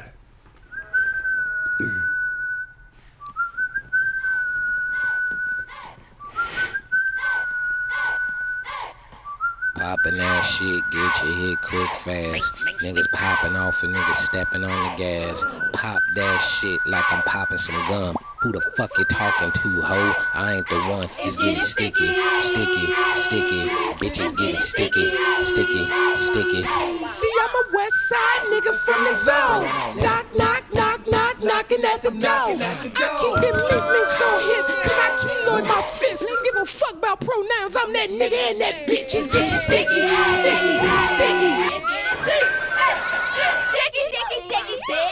Poppin' that shit, get your hit quick fast. Niggas popping off and niggas stepping on the gas. Pop that shit like I'm popping some gum. Who the fuck you talking to, ho? I ain't the one. It's getting sticky, sticky, sticky. Bitches getting sticky, sticky, sticky. See, I'm a west side nigga from the zone. Knock, knock, knock, knock, knocking at the door. I keep them links so hip, cause I keloid my fist. Give a fuck about pronouns, I'm that nigga and that bitch is getting sticky, sticky, sticky. Sticky, sticky, sticky, sticky.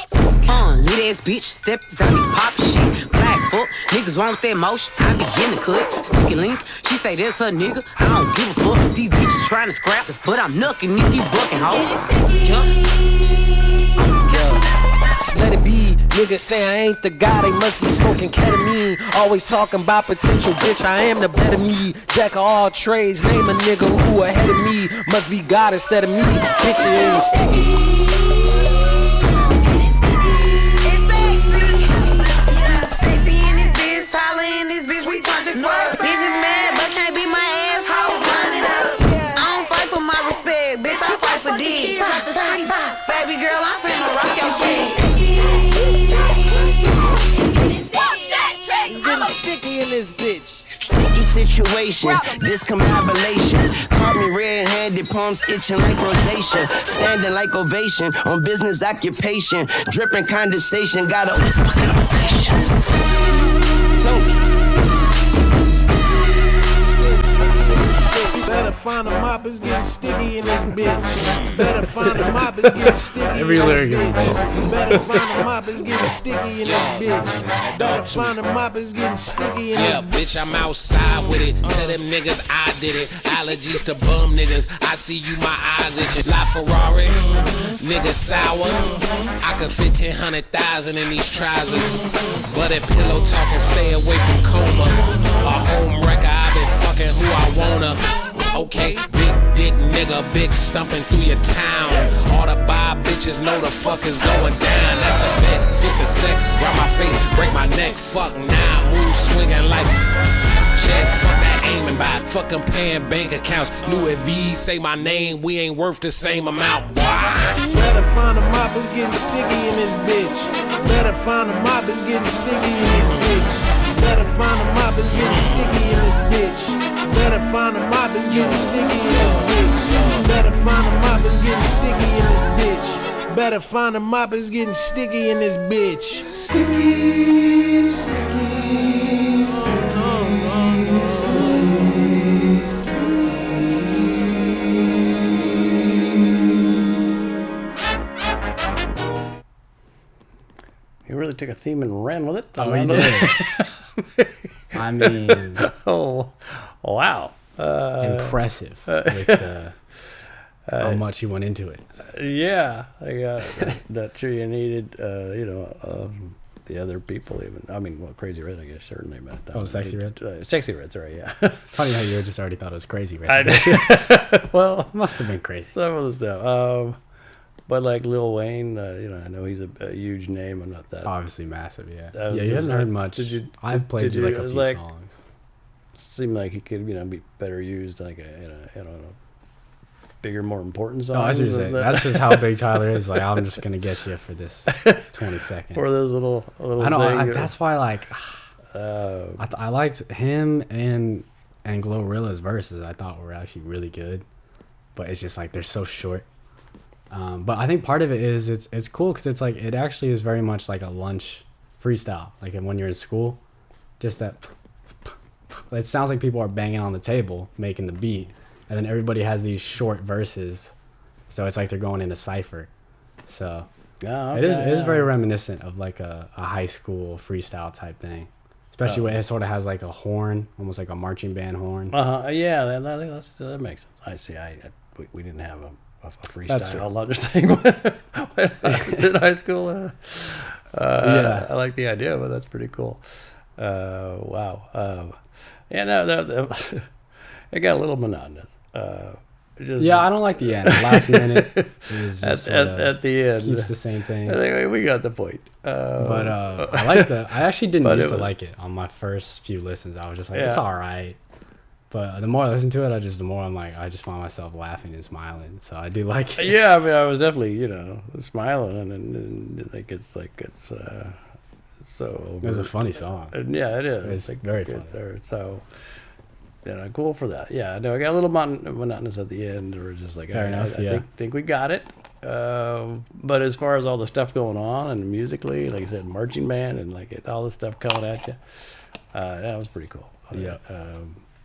ass bitch, step on me, pop shit. Glass fuck, niggas want that motion. I be in the cut, sneaky link. She say that's her nigga. I don't give a fuck. These bitches trying to scrap the foot. I'm knucking if you bucking, ho. Just let it be. Niggas say I ain't the guy, they must be smoking ketamine. Always talking about potential, bitch, I am the better me. Jack of all trades, name a nigga who ahead of me. Must be God instead of me, bitch, it ain't sticky. Sexy in this bitch, taller in this bitch, we talk this fuck. Bitches mad, but can't be my asshole. Run it up. I don't fight for my respect, bitch, I fight for D. Baby girl, I'm finna rock your shit. Getting sticky in this bitch. Sticky situation, discombobulation. Caught me red-handed, palms itching like rosacea. Standing like ovation on business occupation. Dripping condensation, got a whisper conversations. Better find a mop, it's getting sticky in this bitch. Better find a mop, it's getting sticky Every in lyric this is bitch. Better find a mop, it's getting sticky in this bitch. Better find a mop, it's getting sticky in Yeah, this bitch, I'm outside with it. Tell them niggas I did it. Allergies to bum niggas. I see you, my eyes itching. La Ferrari, nigga sour. I could fit 10,000 in these trousers. But that pillow talking, stay away from coma. A home wrecker, I been fucking who I wanna. Okay, big dick nigga, big stumping through your town. All the bi bitches know the fuck is going down. That's a bet. Skip the sex, rub my face, break my neck. Fuck now, move swinging like Chad. Fuck that aiming by. Fuck comparing bank accounts. Louis V say my name, we ain't worth the same amount. Why? Better find a mop, it's getting sticky in this bitch. Better find a mop, it's getting sticky in this bitch. Better find a mop, it's getting sticky in this bitch. Better find a mop, it's getting sticky in this bitch. Better find a mop, it's getting sticky in this bitch. Better find a mop, it's getting sticky in this bitch. Sticky, sticky, He really took a theme and ran with it. Oh, he did. I mean, Oh, wow. impressive with how much he went into it. Yeah, I got that sure you needed, the other people even. I mean, well, Crazy Red, I guess, certainly. But, Oh, Sexy Red? Sexy Red, sorry, yeah. It's funny how you just already thought it was crazy, right? I know. Well, Must have been crazy. some of the stuff. But like Lil Wayne, I know he's a huge name. I'm not that. Obviously massive, yeah. That was Yeah, you just haven't like- heard much. I've played did you you- like it a was few like- songs. Seemed like he could, be better used, like a bigger, more important song. Oh, I see what you're saying. That's just how big Tyler is. Like, I'm just gonna get you for this 20 seconds. Or those little. I know. thing, That's why, like, I liked him and Glorilla's verses. I thought were actually really good, but it's just like they're so short. But I think part of it is it's cool because it's like it actually is very much like a lunch freestyle. Like when you're in school, just that. It sounds like people are banging on the table making the beat, and then everybody has these short verses, so it's like they're going into cipher. So it is very reminiscent of like a high school freestyle type thing, especially when it sort of has like a horn, almost like a marching band horn. Yeah, that makes sense. I see. We didn't have a That's true. freestyle lunch thing when I was in high school. Yeah. I like the idea, but that's pretty cool. Wow. Yeah, no, it got a little monotonous. Yeah, I don't like the end. Last minute is just at the end keeps the same thing. I think we got the point. But I like I actually didn't But used it to was- like it on my first few listens. I was just like, Yeah. it's all right. But the more I listen to it, the more I'm like, I just find myself laughing and smiling. So I do like it. Yeah, I mean, I was definitely, smiling and like it's so. It was a funny song. Yeah, it is. It's like very good funny. there. So, cool for that. Yeah, no, I got a little monotonous at the end, or just like Fair enough, yeah. think we got it. But as far as all the stuff going on and musically, like I said, marching band and like all the stuff coming at you, that was pretty cool. Yeah.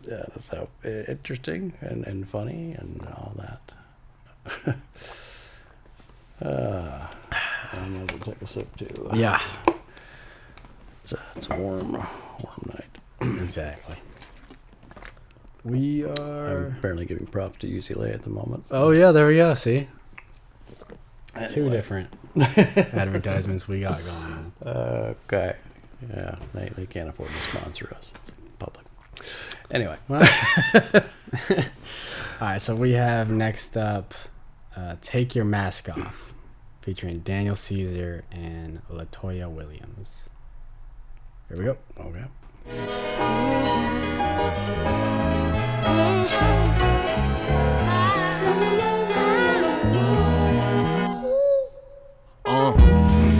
Yeah, so interesting and funny and all that. And I'll take a sip too. Yeah. So it's a warm night. Exactly. We I'm are. apparently giving props to UCLA at the moment. Oh yeah, there we go. See, two Anyway. different advertisements we got going on. Okay. Yeah, they can't afford to sponsor us. It's public. Anyway. Well, all right, so we have next up Take Your Mask Off, featuring Daniel Caesar and LaToya Williams. Here we go. Okay.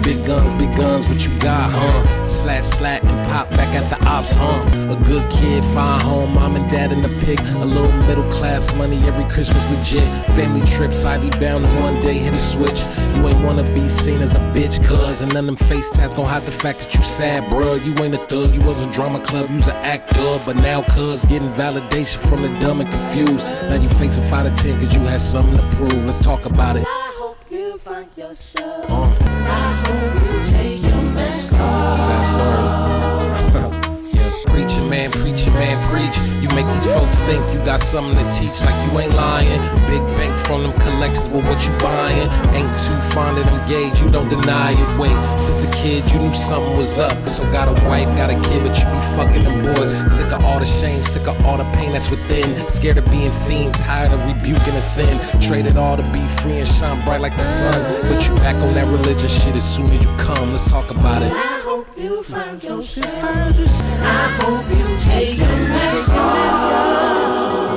Big guns, what you got, huh? Slat and pop back at the ops, huh? A good kid, fine home, mom and dad in the pic. A little middle class money, every Christmas legit. Family trips, Ivy bound to one day hit a switch. You ain't wanna be seen as a bitch, cuz. And none of them face tats gon' hide the fact that you sad, bruh. You ain't a thug, you was a drama club, you was an actor. But now, cuz, getting validation from the dumb and confused. Now you facing 5 to 10 cause you had something to prove. Let's talk about it. I hope you find yourself. I hope you take your mask off. Sad story. Yeah. Preaching man, preach. You make these folks think you got something to teach, like you ain't lying. Big bank from them collections, but what you buying? Ain't too fond of them gauge, you don't deny it. Wait, since a kid you knew something was up. So got a wife, got a kid, but you be fucking them boys. Sick of all the shame, sick of all the pain that's within. Scared of being seen, tired of rebuking a sin. Traded all to be free and shine bright like the sun. But you back on that religion shit as soon as you come. Let's talk about it. I hope you find yourself. I hope you take your mask off.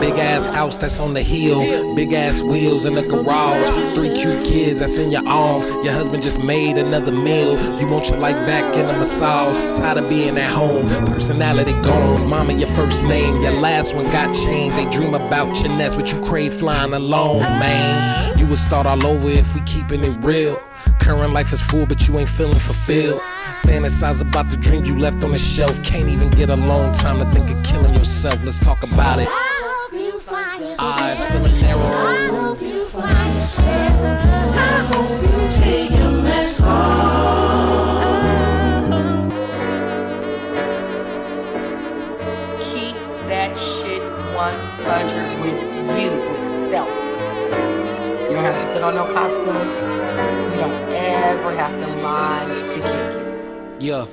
Big ass house that's on the hill, big ass wheels in the garage, 3 cute kids that's in your arms. Your husband just made another meal. You want your life back in a massage. Tired of being at home, personality gone. Mama, your first name, your last one got changed. They dream about your nest, but you crave flying alone, man. You would start all over if we keeping it real. Current life is full, but you ain't feeling fulfilled. Fantasize about the dream you left on the shelf. Can't even get alone, time to think of killing yourself. Let's talk about it. I hope you find yourself. Eyes feeling narrow. I hope you find yourself. I hope you take your mask off. Keep that shit 100 with you, with self. You don't have to put on no costume. You don't ever have to lie to kick it. Yeah.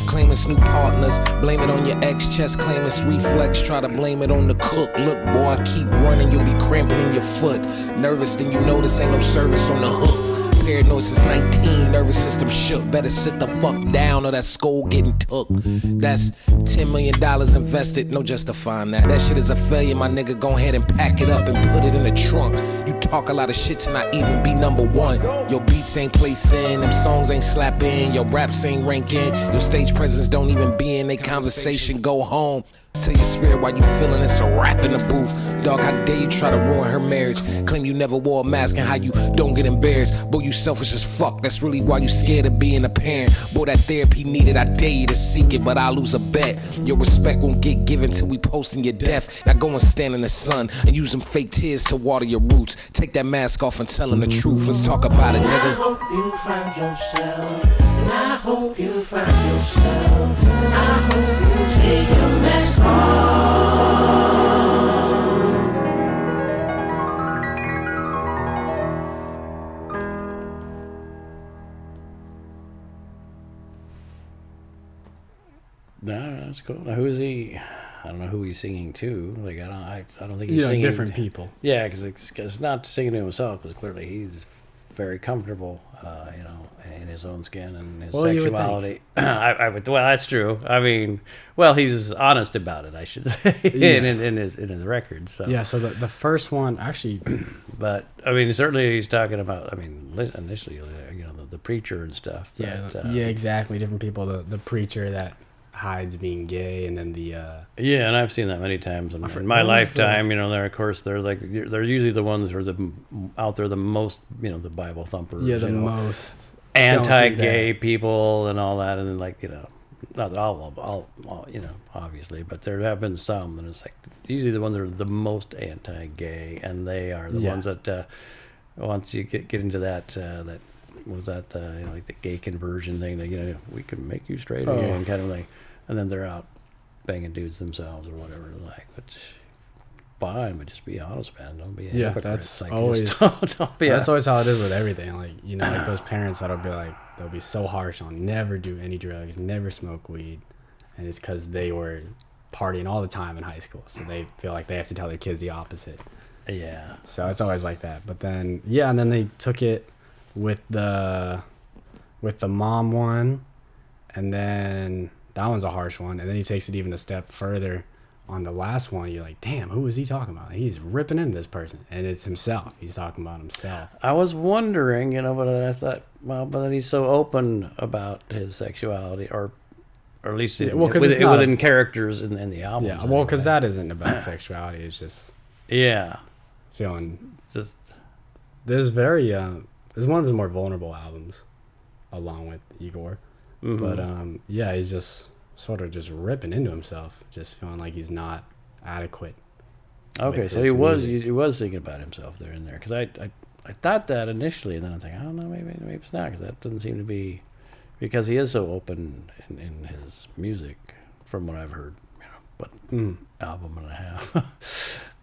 Claiming new partners, blame it on your ex, chest claim it's reflex, try to blame it on the cook. Look, boy, I keep running, you'll be cramping in your foot. Nervous, then you notice ain't no service on the hook. Paranoid since 19, nervous system shook. Better sit the fuck down or that skull getting took. That's $10 million invested, no justifying that. That shit is a failure, my nigga, go ahead and pack it up and put it in the trunk. You talk a lot of shit to not even be number one. Your beats ain't placing, them songs ain't slapping, your raps ain't ranking, your stage presence don't even be in they conversation. Go home. Tell your spirit why you feeling it's a rap in the booth. Dog, how dare you try to ruin her marriage? Claim you never wore a mask and how you don't get embarrassed. Boy, you selfish as fuck, that's really why you scared of being a parent. Boy, that therapy needed, I dare you to seek it, but I'll lose a bet. Your respect won't get given till we posting your death. Now go and stand in the sun and use them fake tears to water your roots. Take that mask off and tell them the truth. Let's talk about it, I nigga. hope you find yourself. And I hope you find yourself. I hope you take your mask off. No, that's cool. Now, who is he? I don't know who he's singing to. Like I don't think he's You know, singing different people. Yeah, because it's not singing to himself. Because clearly he's very comfortable, in his own skin and his sexuality. I would. Well, that's true. I mean, well, he's honest about it, I should say, Yes. in his records. So. Yeah, so the first one, actually, But I mean, certainly he's talking about. I mean, initially, the preacher and stuff. That, yeah, exactly. Different people. The preacher that hides being gay, and then the Yeah, and I've seen that many times in my lifetime. They're of course they're usually the ones who are out there the most. The Bible thumpers. the most anti-gay people and all that, and then not all, obviously, but there have been some, and it's like usually the ones that are the most anti-gay, and they are the ones that once you get into that was that you know, like the gay conversion thing? That, you know, we can make you straight Oh. again, kind of thing. And then they're out banging dudes themselves or whatever. Like, which fine, but just be honest, man. Don't be a Yeah, hypocrite. that's Like, always just don't be. that's always how it is with everything. Like, you know, like those parents that'll be like, they'll be so harsh on never do any drugs, never smoke weed, and it's because they were partying all the time in high school, so they feel like they have to tell their kids the opposite. Yeah. So it's always like that. But then and then they took it with the mom one, and then that one's a harsh one, and then he takes it even a step further on the last one. You're like, damn, who is he talking about? He's ripping into this person, and it's himself. He's talking about himself. I was wondering, you know, but I thought, well, but then he's so open about his sexuality, or at least Yeah, well, 'cause it's not within characters in the album. Yeah, well, because that isn't about sexuality. It's just feeling. Just there's very there's one of his more vulnerable albums, along with Igor, but yeah, he's just sort of just ripping into himself, just feeling like he's not adequate. Okay, so he was thinking about himself there and there, because I thought that initially, and then I was like, I don't know, maybe it's not, because that doesn't seem to be, because he is so open in his music, from what I've heard, you know, but album and a half.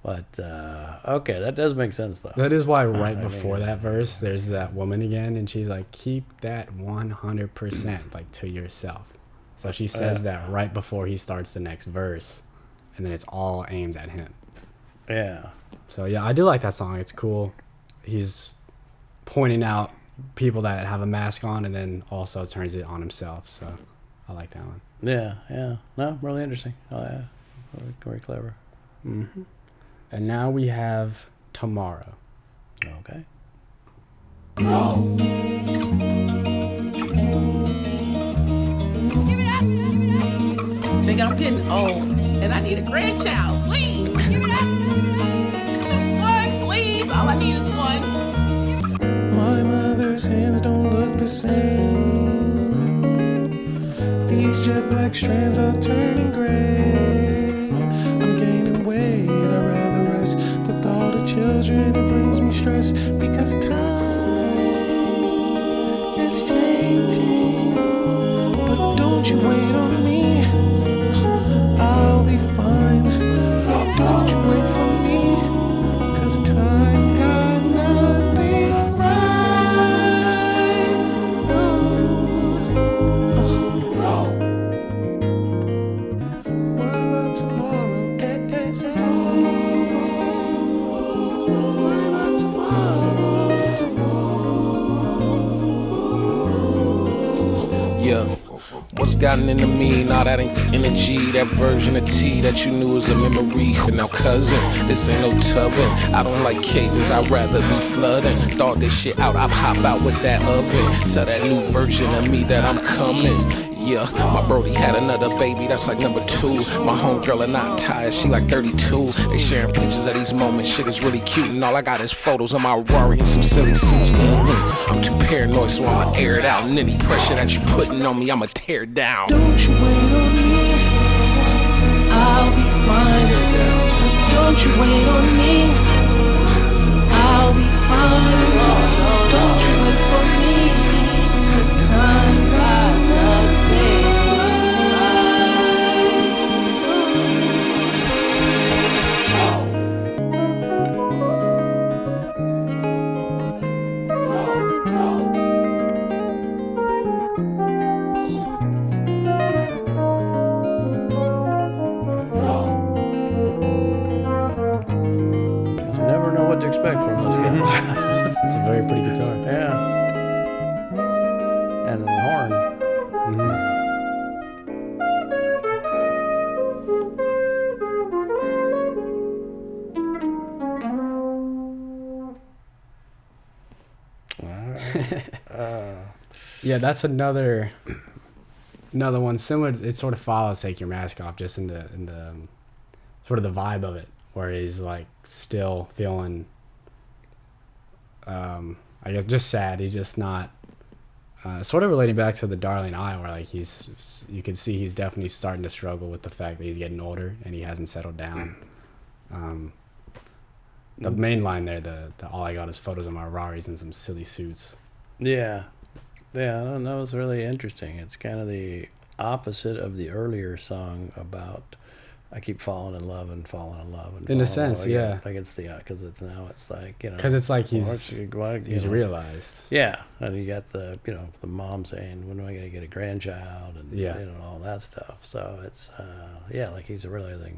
But okay, that does make sense though. That is why right before that verse, there's that woman again, and she's like, keep that 100% like to yourself. So she says that right before he starts the next verse, and then it's all aimed at him. Yeah. So yeah, I do like that song. It's cool. He's pointing out people that have a mask on, and then also turns it on himself. So I like that one. Yeah. No, really interesting. Oh yeah, very clever. Mm-hmm. And now we have Tomorrow. Okay. Nigga, I'm getting old, and I need a grandchild. Please, give it up. Just one, please. All I need is one. My mother's hands don't look the same. These jet black strands are turning gray. I'm gaining weight, I'd rather rest. The thought of children, it brings me stress. Because time is changing. But don't you wait on me, I'll be fine. Don't you wait for me, 'cause time got nothing right. Worry about tomorrow. Worry about tomorrow. Yeah. What's gotten into me? Nah, that ain't the energy. That version of T that you knew was a memory. So now, cousin, this ain't no tubbing. I don't like cages, I'd rather be flooding. Thought this shit out, I'll hop out with that oven. Tell that new version of me that I'm coming. Yeah, my brody had another baby, that's like number 2. My homegirl are not tired, she like 32. They sharing pictures of these moments, shit is really cute. And all I got is photos of my Rari and some silly suits. I'm too paranoid, so I'ma air it out. And any pressure that you putting on me, I'ma tear down. Don't you wait on me, I'll be fine. Don't you wait on me, I'll be fine. Don't you wait for me, 'cause time got nothing. Never know what to expect from this guy. It's a very pretty guitar. Yeah. And a horn. Yeah, that's another one similar. It sort of follows "Take Your Mask Off," just in the sort of the vibe of it, where he's like still feeling, I guess, just sad. He's just not. Sort of relating back to the Darling Eye, where like you can see he's definitely starting to struggle with the fact that he's getting older and he hasn't settled down. The main line there, the all I got is photos of my Raris and some silly suits. Yeah. Yeah, that was really interesting. It's kind of the opposite of the earlier song about I keep falling in love and falling in love. And In a falling in sense, love. yeah. Like it's the, because it's now, it's like, you know. Because it's like you he's know, realized. Yeah. And you got the, you know, the mom saying, when am I going to get a grandchild? And, Yeah. you know, all that stuff. So it's, yeah, like he's realizing,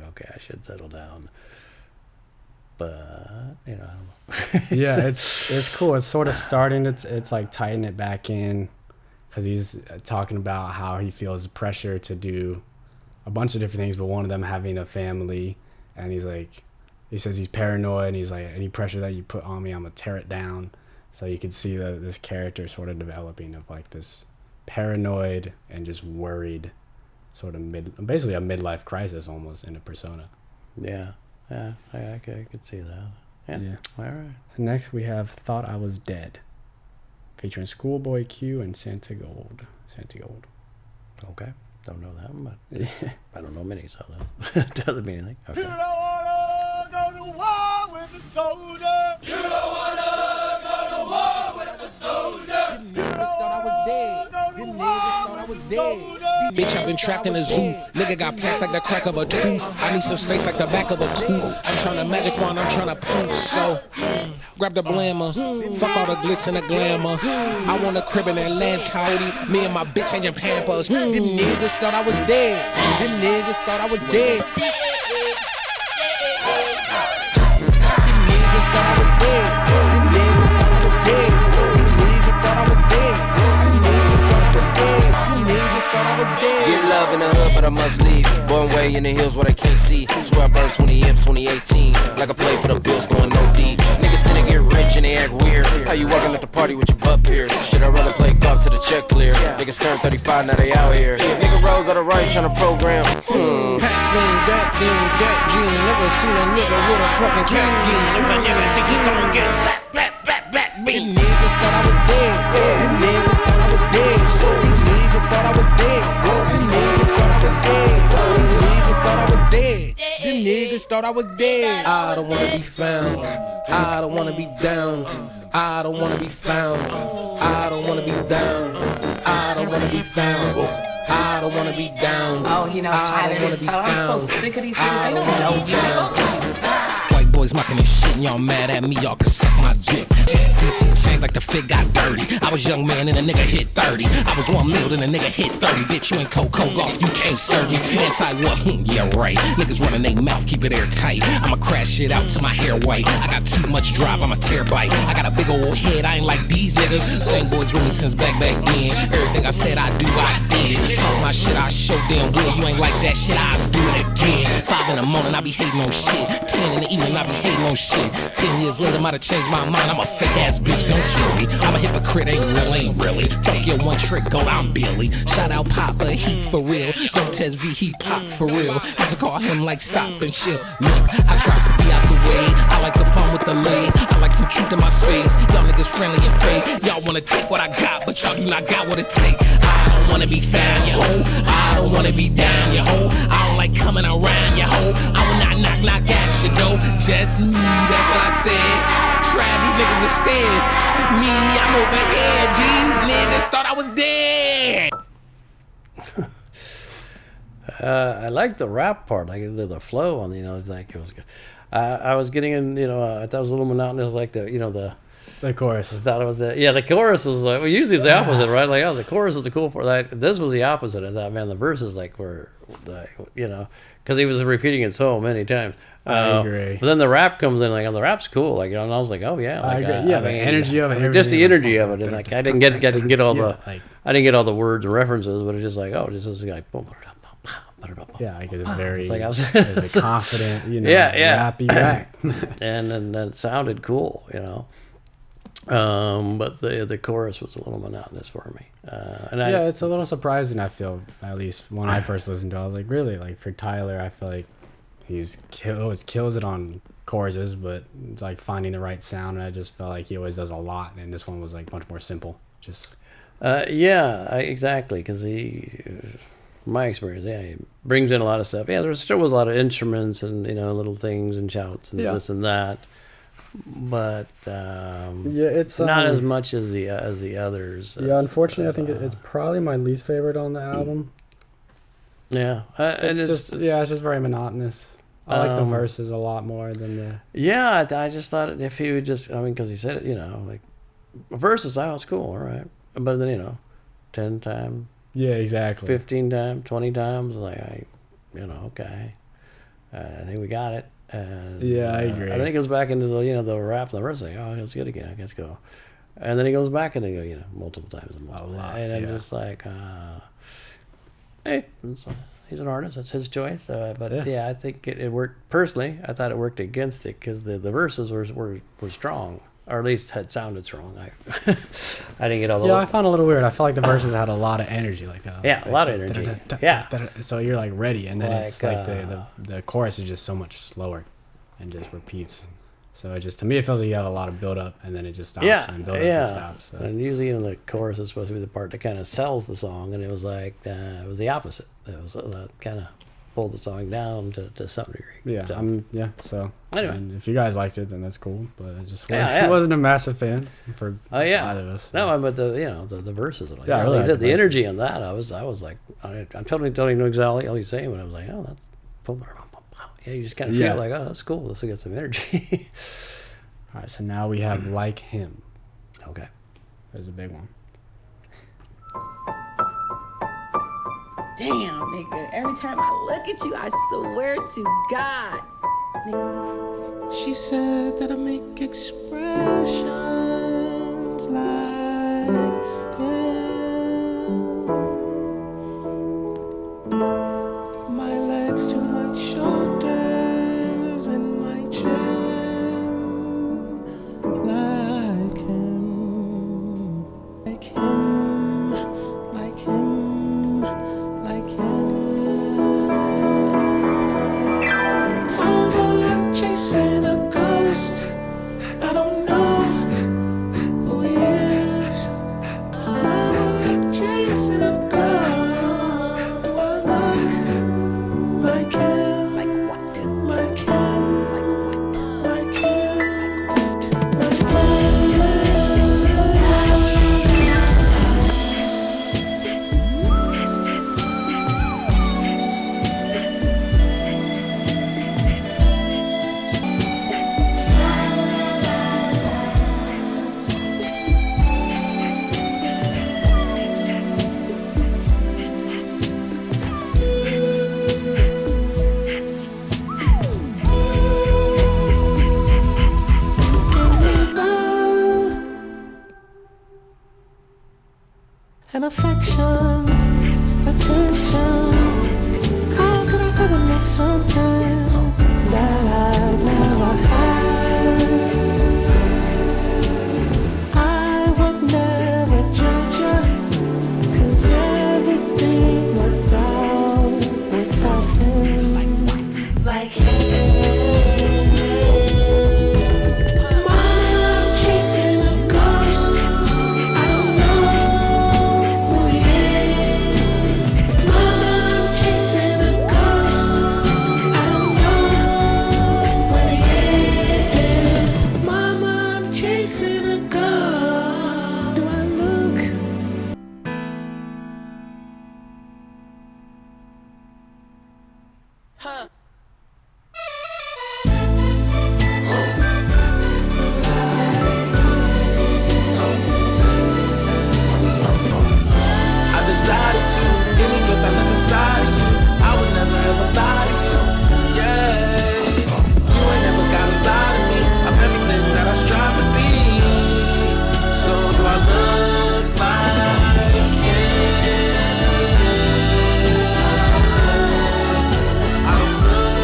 okay, I should settle down. But, you know, I don't know. Yeah, it's cool. It's sort of starting. It's like tighten it back in, because he's talking about how he feels pressure to do a bunch of different things, but one of them having a family. And he's like, he says he's paranoid, and he's like, any pressure that you put on me, I'm gonna tear it down. So you can see that this character sort of developing of like this paranoid and just worried, sort of basically a midlife crisis almost in a persona. Yeah. Yeah, I could see that. Yeah. All right. Next we have Thought I Was Dead, featuring Schoolboy Q and Santa Gold. Okay. Don't know that one, but I don't know many, so that doesn't mean anything. Okay. You don't wanna go to war with a soldier. You don't wanna go to war with a soldier. You niggas thought I was dead. You niggas thought I was dead. Bitch, I've been trapped in a zoo. Nigga got plaques like the crack of a tooth. I need some space like the back of a coupe. I'm trying to magic wand, I'm trying to poof. So, grab the blammer. Fuck all the glitz and the glamour. I want a crib in Atlanta. Me and my bitch changing pampers. Them niggas thought I was dead. Them niggas thought I was dead. Them niggas thought I was dead. Them niggas thought I was dead. These niggas thought I was dead. Them niggas thought I was dead. Them niggas thought I was dead. Get love in the hood, but I must leave. Born way in the hills where they can't see. Swear I burned 20 M's 2018. Like I played for the Bills going no deep. Niggas tend to get rich and they act weird. How you walking at the party with your butt pierced? Should I rather play golf to the check clear? Niggas turned 35, now they out here. Nigga rose out of right trying to program. Pack bean, that gene. Never seen a nigga with a fucking cat gene. If I never think he gon' get black bean. Them niggas thought I was dead. Them niggas thought I was dead. These niggas thought I was dead. Them niggas thought I was dead. These niggas thought I was dead. Them niggas thought I was dead. I don't wanna be found. I don't wanna be down. I don't wanna be found. I don't wanna be down. I don't wanna be found. I don't wanna be down. Oh, you know, Tyler, I'm so sick of these people. They don't know you. White boys mocking this shit and y'all mad at me, y'all can suck my dick. CT changed like the fit got dirty. I was young man and a nigga hit 30. I was 1 mil and a nigga hit 30. Bitch, you ain't Coco golf, you can't serve me. Anti what? Yeah, right. Niggas running they mouth, keep it airtight. I'ma crash shit out till my hair white. I got too much drive, I'm a terabyte. I got a big old head, I ain't like these niggas. Same boys with me since back then. Everything I said I do, I did. Talk my shit, I show damn well. You ain't like that shit, I was doing it again. 5 in the morning, I be hating on shit. 10 in the evening, I be hating on shit. 10 years later, might have changed my mind. I'm a fake ass bitch, don't kill me. I'm a hypocrite, ain't real, ain't really. Talk your one trick, go, I'm Billy. Shout out Papa, he for real. Don't test V, he pop for real. Had to call him like stop and chill. Look, I tries to be out the way. I like the fun with the lay. I like some truth in my space. Y'all niggas friendly and fake. Y'all wanna take what I got, but y'all do not got what it take. I don't wanna be found, you hoe. I don't wanna be down, you hoe. I don't like coming around, you hoe. I will not knock at you, though. Just me, that's what I said. Trap, these niggas is fed. Me, I'm overhead. These niggas thought I was dead. I like the rap part, like the flow on, you know, like it was good. I was getting in, you know, I thought it was a little monotonous, like the, you know, the chorus. I thought it was the, yeah, the chorus was like, well, usually it's the opposite, right? Like, oh, the chorus is the cool part. Like, this was the opposite. I thought, man, the verses like were, like, you know, because he was repeating it so many times. I agree. But then the rap comes in, like, and the rap's cool. Like, you know, and I was like, oh yeah, like, I agree. Yeah, the energy of it, just the everything. energy of it, and like, I didn't get all Yeah, the, like- I didn't get all the words and references, but it's just like, oh, this is like, boom. Yeah, like it's very, It's like I was it's a confident, you know, yeah. rappy rap. and it sounded cool, you know. But the chorus was a little monotonous for me. Yeah, it's a little surprising, I feel, at least when I first listened to it. I was like, really? Like, for Tyler, I feel like he's kills it on choruses, but it's like finding the right sound, and I just felt like he always does a lot, and this one was like much more simple. Just exactly, because my experience, yeah, he brings in a lot of stuff. Yeah, there still was a lot of instruments and, you know, little things and shouts and this and that. but Yeah, it's not as much as the others. Yeah, unfortunately, I think it's probably my least favorite on the album. Yeah, It's just very monotonous. I like the verses a lot more than the. Yeah, I just thought if he would just, I mean, because he said it, like verses, it's cool, all right, but then 10 times. Yeah, exactly. 15 times, 20 times, like okay, I think we got it. And, yeah, I agree. And then he goes back into the rap and the verse, like, oh, it's good again, let's go. And then he goes back and they go, multiple times a lot. And I'm just like, hey, he's an artist, that's his choice. But I think it worked. Personally, I thought it worked against it because the verses were strong, or at least had sounded strong. I didn't get all the. Yeah, I found it a little weird. I felt like the verses had a lot of energy, like that. Yeah, a lot of energy. Yeah. So you're like ready, and then it's like the chorus is just so much slower, and just repeats. So it just, to me, it feels like you have a lot of build up, and then it just stops and build up and stops. So. And usually, the chorus is supposed to be the part that kind of sells the song, and it was like it was the opposite. It was kind of pulled the song down to some degree. Yeah, So anyway, I mean, if you guys liked it, then that's cool. But it just wasn't a massive fan for either of us. No, but the verses. Like, I really like liked the energy on that. I was like, I totally don't even know exactly what he's saying, but I was like, oh, that's. Yeah, you just kind of feel like, oh, that's cool. This will get some energy. All right, so now we have Like Him. Okay. There's a big one. Damn, nigga. Every time I look at you, I swear to God. She said that I make expressions like my legs to my shoulders and my chin, like him, like him, like him, like him. I'm chasing a ghost. I don't know who he is. I'm chasing a ghost. Do I look like him? Like what? Like him? Like what? Like him? Like an affection, attention. How could I ever miss something that I never had? I would never judge you, 'cause everything worked out without him. Like him. I'm chasing a ghost. I don't know who he is. I'm chasing a ghost. I don't know where he is. Mama, I'm chasing a ghost. Do I look? Huh. I decided to give me good back inside of you. I would never ever lie to you. Yeah, you ain't never gotta lie to me. I'm everything that I strive to be. So do I look like him? I don't look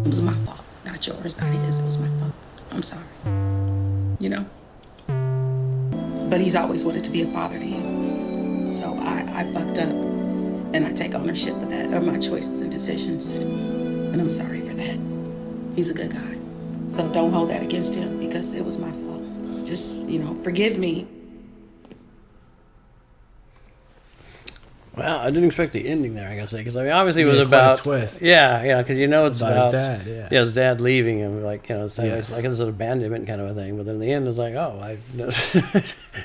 It was my fault, not yours, not his. It was my fault. I'm sorry. You know? But he's always wanted to be a father to you. So I fucked up. And I take ownership of that, of my choices and decisions. And I'm sorry for that. He's a good guy. So don't hold that against him because it was my fault. Just, forgive me. Well, I didn't expect the ending there, I gotta say, because I mean, obviously it was Yeah, quite a about twist. Yeah, because it's About about his dad, yeah. his dad leaving him, like it's Yeah. like this abandonment kind of a thing. But then in the end, it's like, oh,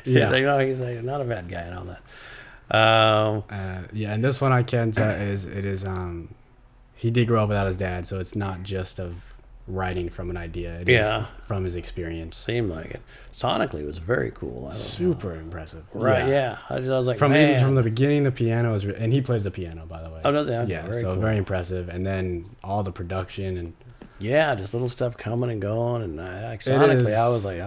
Yeah. he's like not a bad guy and all that. Yeah, and this one I can tell is he did grow up without his dad, so it's not just of writing from an idea. It is from his experience. Seemed like it. Sonically, it was very cool. Super impressive. Right? Yeah. I was like, from man. from the beginning, the piano is, and he plays the piano, by the way. Oh, does he? Okay, Yeah, very so cool. very impressive. And then all the production and Yeah, just little stuff coming and going, and sonically, I was like,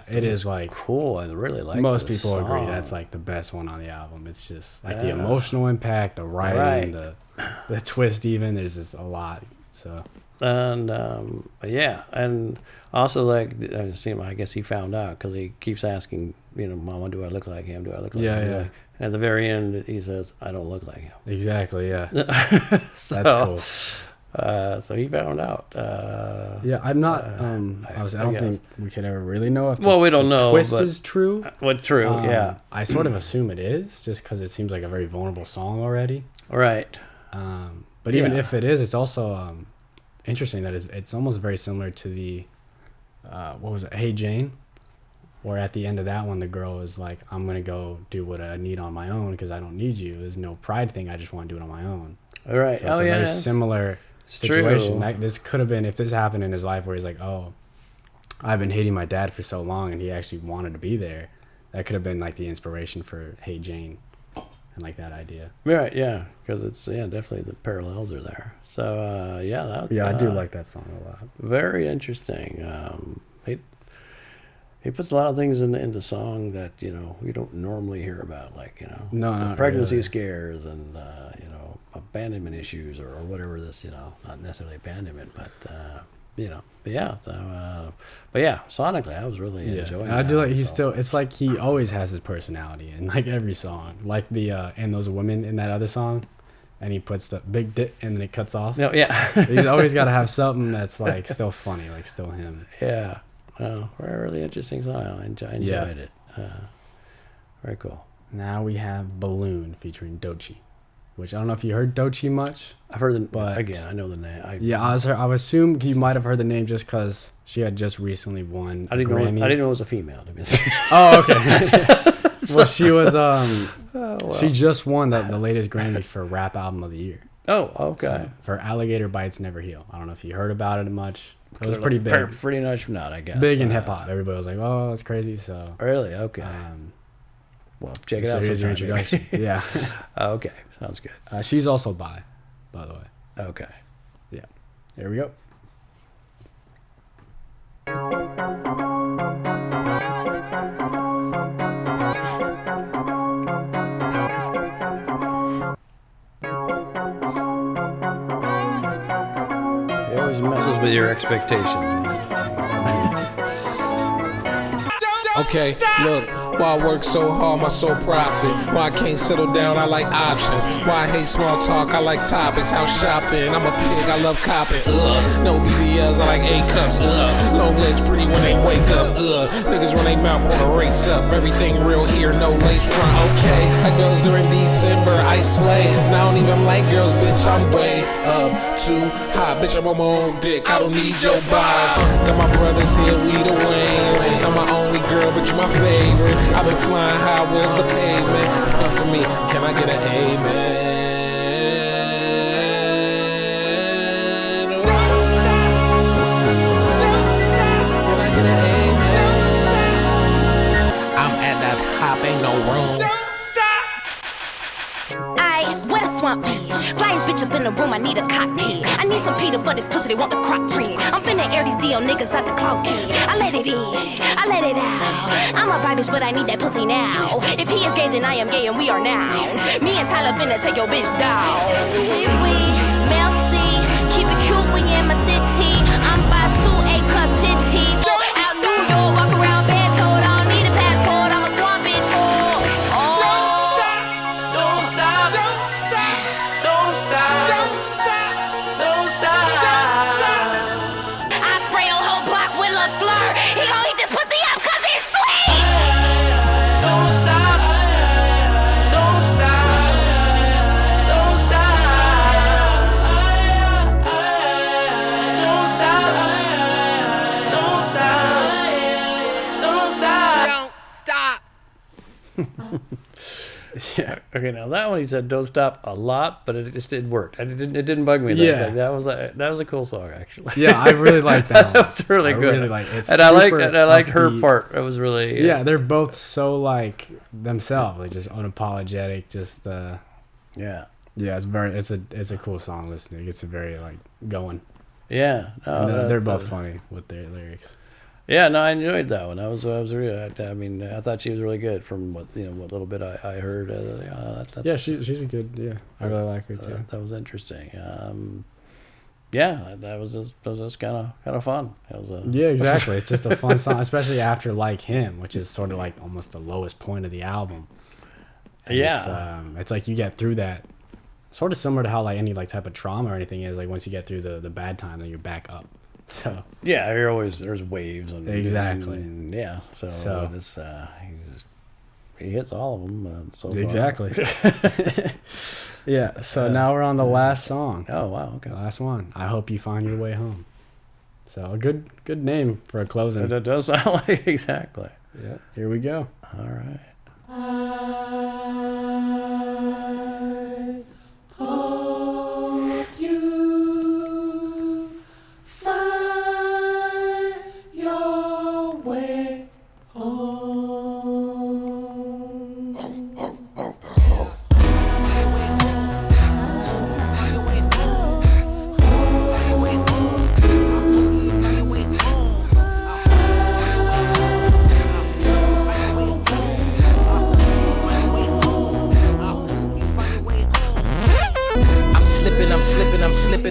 it is like cool. I really like. Most this people agree song. that's like the best one on the album. It's just like the emotional impact, the writing, the twist. Even there's just a lot. So and and also like I guess he found out because he keeps asking, Mama, do I look like him? Do I look like him? Yeah. And at the very end, he says, I don't look like him. Exactly. Yeah. So, That's cool. So he found out. Yeah, I'm not. I don't think we could ever really know if we don't know. Twist but is true. What true? Yeah. I sort of assume it is, just because it seems like a very vulnerable song already. Right. But even if it is, it's also interesting that it's almost very similar to the what was it? Hey Jane, where at the end of that one, the girl is like, "I'm gonna go do what I need on my own because I don't need you." There's no pride thing. I just want to do it on my own. All right. So it's a very similar situation. This could have been if this happened in his life where he's like, "Oh, I've been hating my dad for so long," and he actually wanted to be there. That could have been like the inspiration for Hey Jane, and like that idea. Right. Yeah. Because it's definitely the parallels are there. So I do like that song a lot. Very interesting. He puts a lot of things into song that we don't normally hear about, like not pregnancy really. scares and abandonment issues or whatever this not necessarily abandonment, but sonically I was really enjoying. And I do like it's like he always has his personality in like every song, like the and those women in that other song. And he puts the big dick and then it cuts off. No, yeah. He's always got to have something that's like still funny, like still him. Yeah. Well, really interesting song. I enjoyed it. Very cool. Now we have Balloon featuring Doechii, which I don't know if you heard Doechii much. I've heard the but again. I know the name. I would assume you might have heard the name just because she had just recently won a Grammy. I didn't know it was a female. To be Oh, okay. Well, she was she just won the latest Grammy for Rap Album of the Year. Oh, okay. So, for Alligator Bites Never Heal. I don't know if you heard about it much. It was pretty big. Pretty much not, I guess. Big in hip hop. Everybody was like, "Oh, that's crazy." So really, okay. Well, check it out. So here's your introduction. Yeah. Okay, sounds good. She's also by the way. Okay. Yeah. Here we go. It always messes with your expectations. Okay, look, why I work so hard, my sole profit. Why I can't settle down, I like options. Why I hate small talk, I like topics. House shopping, I'm a pig, I love copping. No BBLs, I like A cups. Long legs pretty when they wake up. Niggas run they mouth, wanna race up. Everything real here, no lace front. Okay, like girls during December, I slay. And I don't even like girls, bitch, I'm way up too high. Bitch, I'm on my own dick, I don't need your vibes. Got my brothers here, we the Waynes. I'm my only girl, but you my favorite. I've been flying high, where's the pavement? Not for me, can I get an amen? Don't stop, don't stop. Can I get an amen? I'm at that hop, ain't no room. Don't stop. Where the swamp is? Flyest bitch up in the room, I need a cockpit. I need some Peter for this pussy, they want the croc print. I'm finna air these DL niggas out the closet. I let it in, I let it out. I'm a bi bitch, but I need that pussy now. If he is gay, then I am gay and we are nouns. Me and Tyler finna take your bitch down. We, Mel C, keep it cute, we in my city. I'm by 2 A-cup titties. Out New York, walk around bed told, I don't need a passport, I'm a swamp bitch. Don't stop, don't stop, don't stop, don't stop, don't stop, don't stop, don't stop. I spray on whole block Yeah. Okay, now that one he said "Don't Stop" a lot, but it worked. It didn't bug me. Yeah. That was a cool song actually. Yeah, I really like that. That was really I good. really like it. And I liked her upbeat. part. It was really Yeah, they're both so like themselves, like just unapologetic. Just yeah. It's a cool song listening. It's a very like going. Yeah, no, They're both funny with their lyrics. Yeah, no, I enjoyed that one. I was really. I mean, I thought she was really good from what little bit I heard. Yeah, she's a good. Yeah, I really like her too. That was interesting. Yeah, that was just kind of fun. It was Yeah, exactly. It's just a fun song, especially after Like Him, which is sort of like almost the lowest point of the album. And Yeah. it's like you get through that, sort of similar to how like any like type of trauma or anything is. Like once you get through the bad time, then you're back up. So yeah, there's waves and Exactly. and, yeah. So it's he hits all of them. So far. exactly. Yeah. So now we're on the last song. Oh wow, okay. The last one. I Hope You Find Your Way Home. So a good name for a closing. It does sound like exactly. Yeah. Here we go. All right. Hope you find your way home.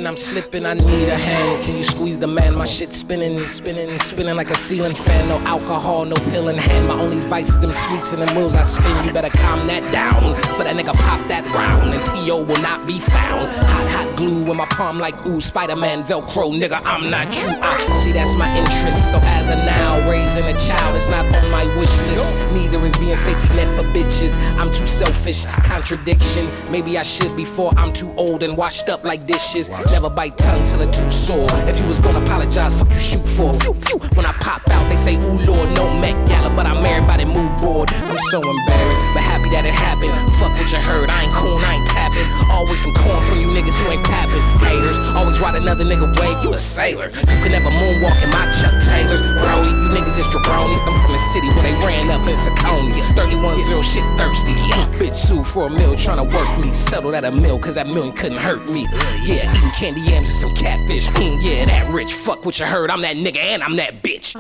I'm slipping, I need a hand. Can you squeeze the man? My shit spinning like a ceiling fan. No alcohol, no pill in hand. My only vice is them sweets and them wheels I spin. You better calm that down. For that nigga pop that round, and T.O. will not be found. Hot glue in my palm like ooh, Spider-Man, Velcro, nigga, I'm not you. See, that's my interest. So as of now, raising a child is not on my wish list. Neither is being safety net for bitches. I'm too selfish. Contradiction. Maybe I should before I'm too old and washed up like dishes. Never bite tongue till it too sore. If you was gonna apologize, fuck you shoot for. Phew, phew. When I pop out, they say, ooh Lord, no Met Gala, but I'm married by the mood board. I'm so embarrassed, but happy that it happened. Fuck what you heard, I ain't cool, I ain't tapping. Always some corn from you niggas who ain't capping. Haters, always ride another nigga wave, you a sailor. You can never moonwalk in my Chuck Taylors. Brody, you niggas is jabronis. I'm from the city where they ran up in Saconis. 31-0 shit thirsty. Bitch sued for a meal, tryna work me. Settled at a mill, cause that million couldn't hurt me. Yeah, eating candy yams and some catfish. Yeah, that rich. Fuck what you heard, I'm that nigga and I'm that bitch.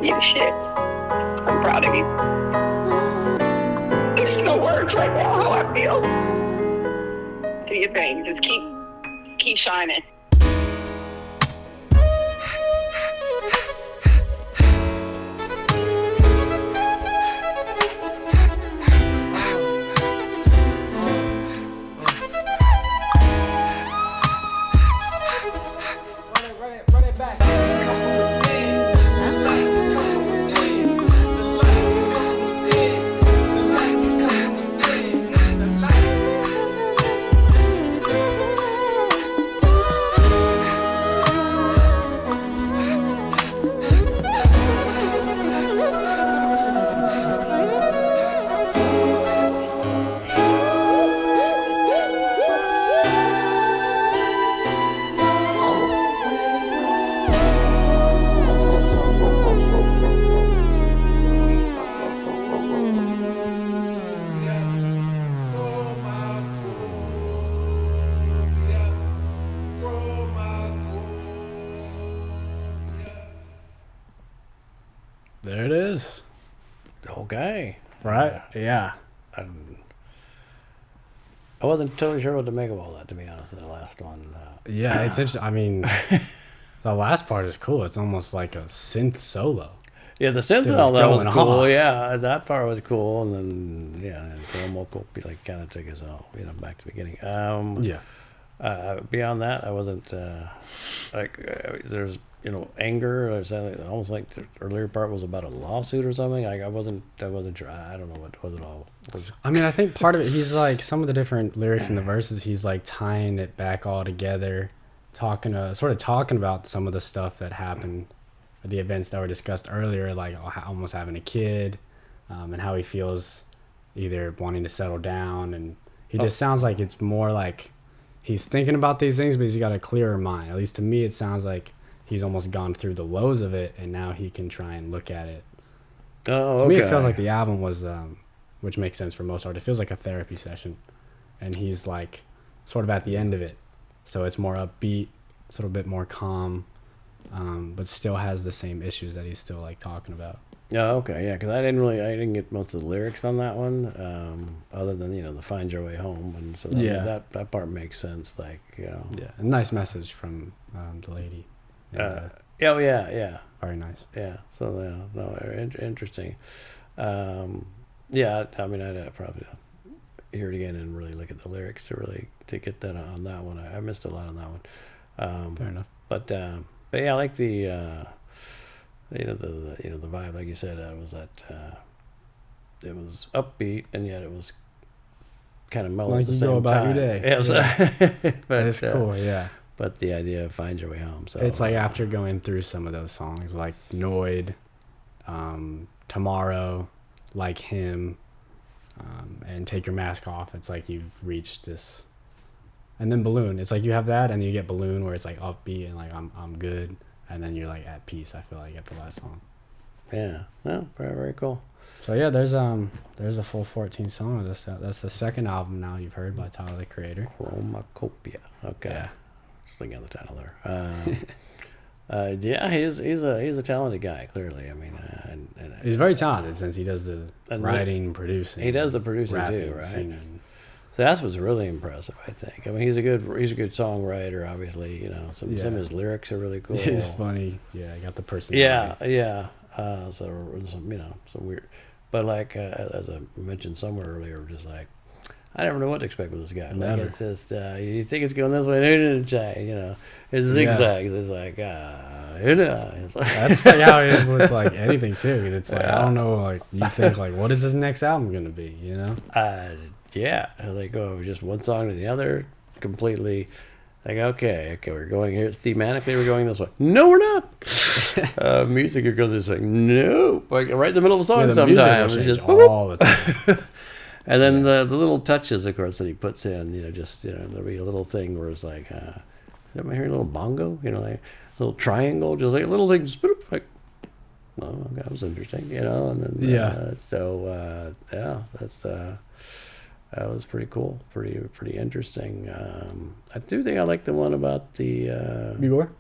You shit. I'm proud of you. There's no words right now how I feel. Do your thing. Just keep shining. There it is. Okay. Right? Yeah. I wasn't totally sure what to make of all that, to be honest, the last one. Yeah, it's interesting. I mean, the last part is cool. It's almost like a synth solo. Yeah, the synth It and all that was going cool. off. Yeah, that part was cool. And then, yeah, and Promo be like kind of took us all, back to the beginning. Yeah. Beyond that, I wasn't there's anger. Or something, almost like the earlier part was about a lawsuit or something. I wasn't sure. I don't know what it all was. I mean, I think part of it, he's like some of the different lyrics in the verses, he's like tying it back all together, talking about some of the stuff that happened, the events that were discussed earlier, like almost having a kid, and how he feels either wanting to settle down, and he just sounds like it's more like he's thinking about these things, but he's got a clearer mind. At least to me, it sounds like he's almost gone through the lows of it, and now he can try and look at it. Oh, to me, it feels like the album was, which makes sense for most art. It feels like a therapy session, and he's like sort of at the end of it, so it's more upbeat, it's a little bit more calm, but still has the same issues that he's still like talking about. Oh, okay, yeah, because I didn't get most of the lyrics on that one, other than the "Find Your Way Home," and so that part makes sense. Like yeah, a nice message from the lady. And, yeah, very nice. Yeah, so interesting. Yeah, I mean, I'd probably hear it again and really look at the lyrics to get that on that one. I missed a lot on that one. Fair enough. But yeah, I like the. The vibe, like you said, was that it was upbeat and yet it was kind of mellow like at the you same go about time. your day. Yeah, but it's cool, yeah. But the idea of "Find Your Way Home," so it's like after going through some of those songs, like "Noid," "Tomorrow," "Like Him," and "Take Your Mask Off." It's like you've reached this, and then "Balloon." It's like you have that, and you get "Balloon," where it's like upbeat and like I'm good. And then you're like at peace, I feel like, at the last song. Yeah. No, very, very cool. So yeah, there's a full 14 songs. That's the second album now you've heard by Tyler the Creator. Chromacopia. Okay. Yeah. Just thinking of the title there. Yeah, he's a talented guy, clearly. I mean, and he's very talented since he does the writing, producing. He does the producing rapping, too, right? Singing. So that's what's really impressive, I think. I mean, he's a good songwriter, obviously. Some of his lyrics are really cool. It's funny. Yeah, I got the personality. Yeah. So some weird, but like as I mentioned somewhere earlier, just like I never know what to expect with this guy. Like, it's just you think it's going this way, it zigzags. It's like it's like that's like how it is with like anything too. Because it's like I don't know, like you think like what is this next album gonna be? Yeah, like just one song to the other, completely. Like okay, we're going here thematically. We're going this way. No, we're not. Music, you're going this way. No, like right in the middle of a song. Sometimes it's just all the time. And then the little touches, of course, that he puts in. There'll be a little thing where it's like, am I hearing a little bongo? Like a little triangle, just like a little thing. Just like, oh, that was interesting. And then that's. That was pretty cool, pretty interesting. I do think I like the one about the Igor.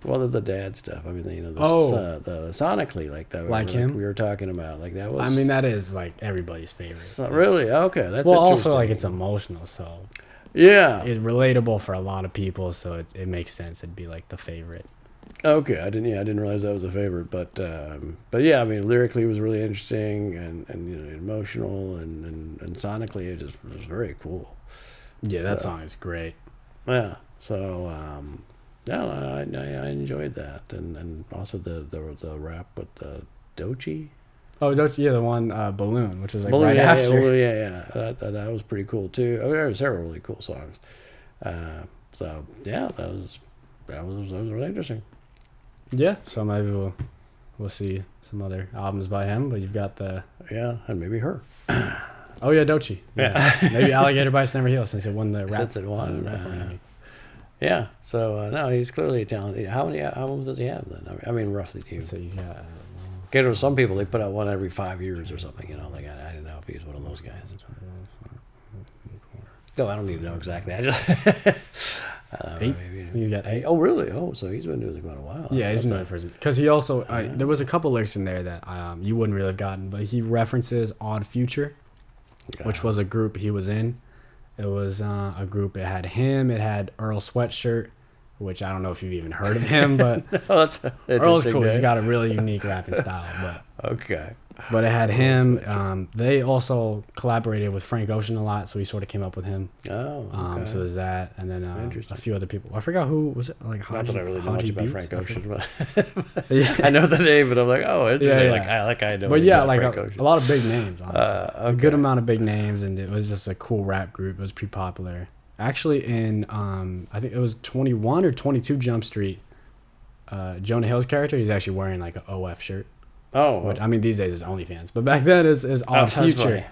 Well, the dad stuff. I mean, the sonically like that. Like him, we were talking about like that was. I mean, that is like everybody's favorite. So, really? Okay, that's well. Also, like it's emotional, so yeah, it's relatable for a lot of people. So it makes sense. It'd be like the favorite. Okay, I didn't realize that was a favorite, but yeah, I mean, lyrically it was really interesting and emotional and sonically it just was very cool. Yeah, that song is great. Yeah, so I enjoyed that, and also the rap with the Doechii. Oh, Doechii, yeah, the one Balloon, which was like right after. Yeah. That was pretty cool too. I mean, there were several really cool songs. So yeah, that was really interesting. Yeah, so maybe we'll see some other albums by him, but you've got and maybe her. Oh yeah, Doechii. Yeah, maybe Alligator Bites Never Heal since it won the rap. Since it won. Yeah, so no, he's clearly a talented. How many albums does he have then? I mean, roughly two. So he's got. There were some people they put out one every 5 years or something. Like I didn't know if he was one of those guys. No, I don't need to know exactly. I just. 8. He's got 8. Oh, really? Oh, so he's been doing it quite a while. Yeah, he's been doing it for because he also there was a couple lyrics in there that you wouldn't really have gotten, but he references Odd Future, which was a group he was in. It was a group. It had him. It had Earl Sweatshirt, which I don't know if you've even heard of him, but Oh, that's Earl's interesting cool. He's name. got a really unique rapping style. But Okay. But it had him. They also collaborated with Frank Ocean a lot, so we sort of came up with him. Oh, okay. So there's that, and then Interesting. a few other people. I forgot who was it. Like Not that I really know much Haji about Beats? Frank Ocean, but Yeah. I know the name, but I'm like, oh, interesting. Yeah. Like I know. But yeah, about like Frank a Ocean. lot of big names. Honestly. A Okay. good amount of big names, and it was just a cool rap group. It was pretty popular. Actually, in I think it was 21 or 22 Jump Street. Jonah Hill's character, he's actually wearing like an OF shirt. Oh, which, I mean these days it's OnlyFans, but back then is Odd that's Future. funny.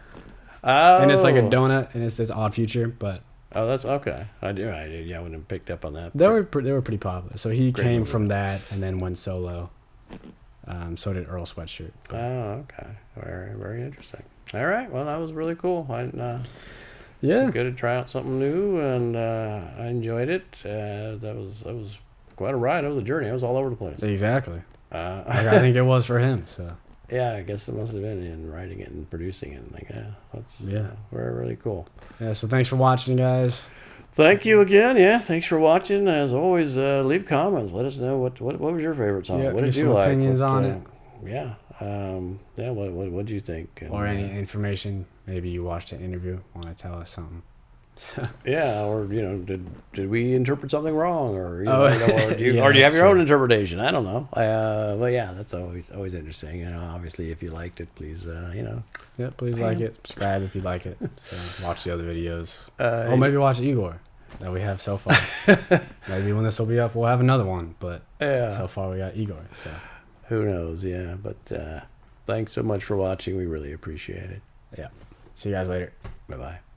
Oh, And it's like a donut, and it says Odd Future, but Oh, that's okay. I did. Yeah, I wouldn't have picked up on that. they were pretty popular. So he Great came movie. from that, and then went solo. So did Earl Sweatshirt. Oh, okay. Very, very interesting. All right. Well, that was really cool. Yeah. Good to try out something new, and I enjoyed it. That was quite a ride. It was a journey. I was all over the place. Exactly. Like I think it was for him. So yeah, I guess it must have been in writing it and producing it. Like, yeah, that's very, really cool. yeah. So thanks for watching, guys. Thank you again. Yeah, thanks for watching. As always, leave comments. Let us know what was your favorite song. Yeah, what give did you some like? opinions on it. Yeah. Yeah. What did you think? And, Or any information. Maybe you watched an interview. Want to tell us something? Yeah, or did we interpret something wrong, or or do you, Yeah, or do you have that's your own true. interpretation? I don't know. But yeah, that's always interesting. Obviously, if you liked it, please Yeah, please like it. Subscribe if you like it. So watch the other videos. Uh, Or maybe watch Igor that we have so far. Maybe when this will be up, we'll have another one. But Yeah. so far we got Igor. So who knows? Yeah, but thanks so much for watching. We really appreciate it. yeah. See you guys later. Bye bye.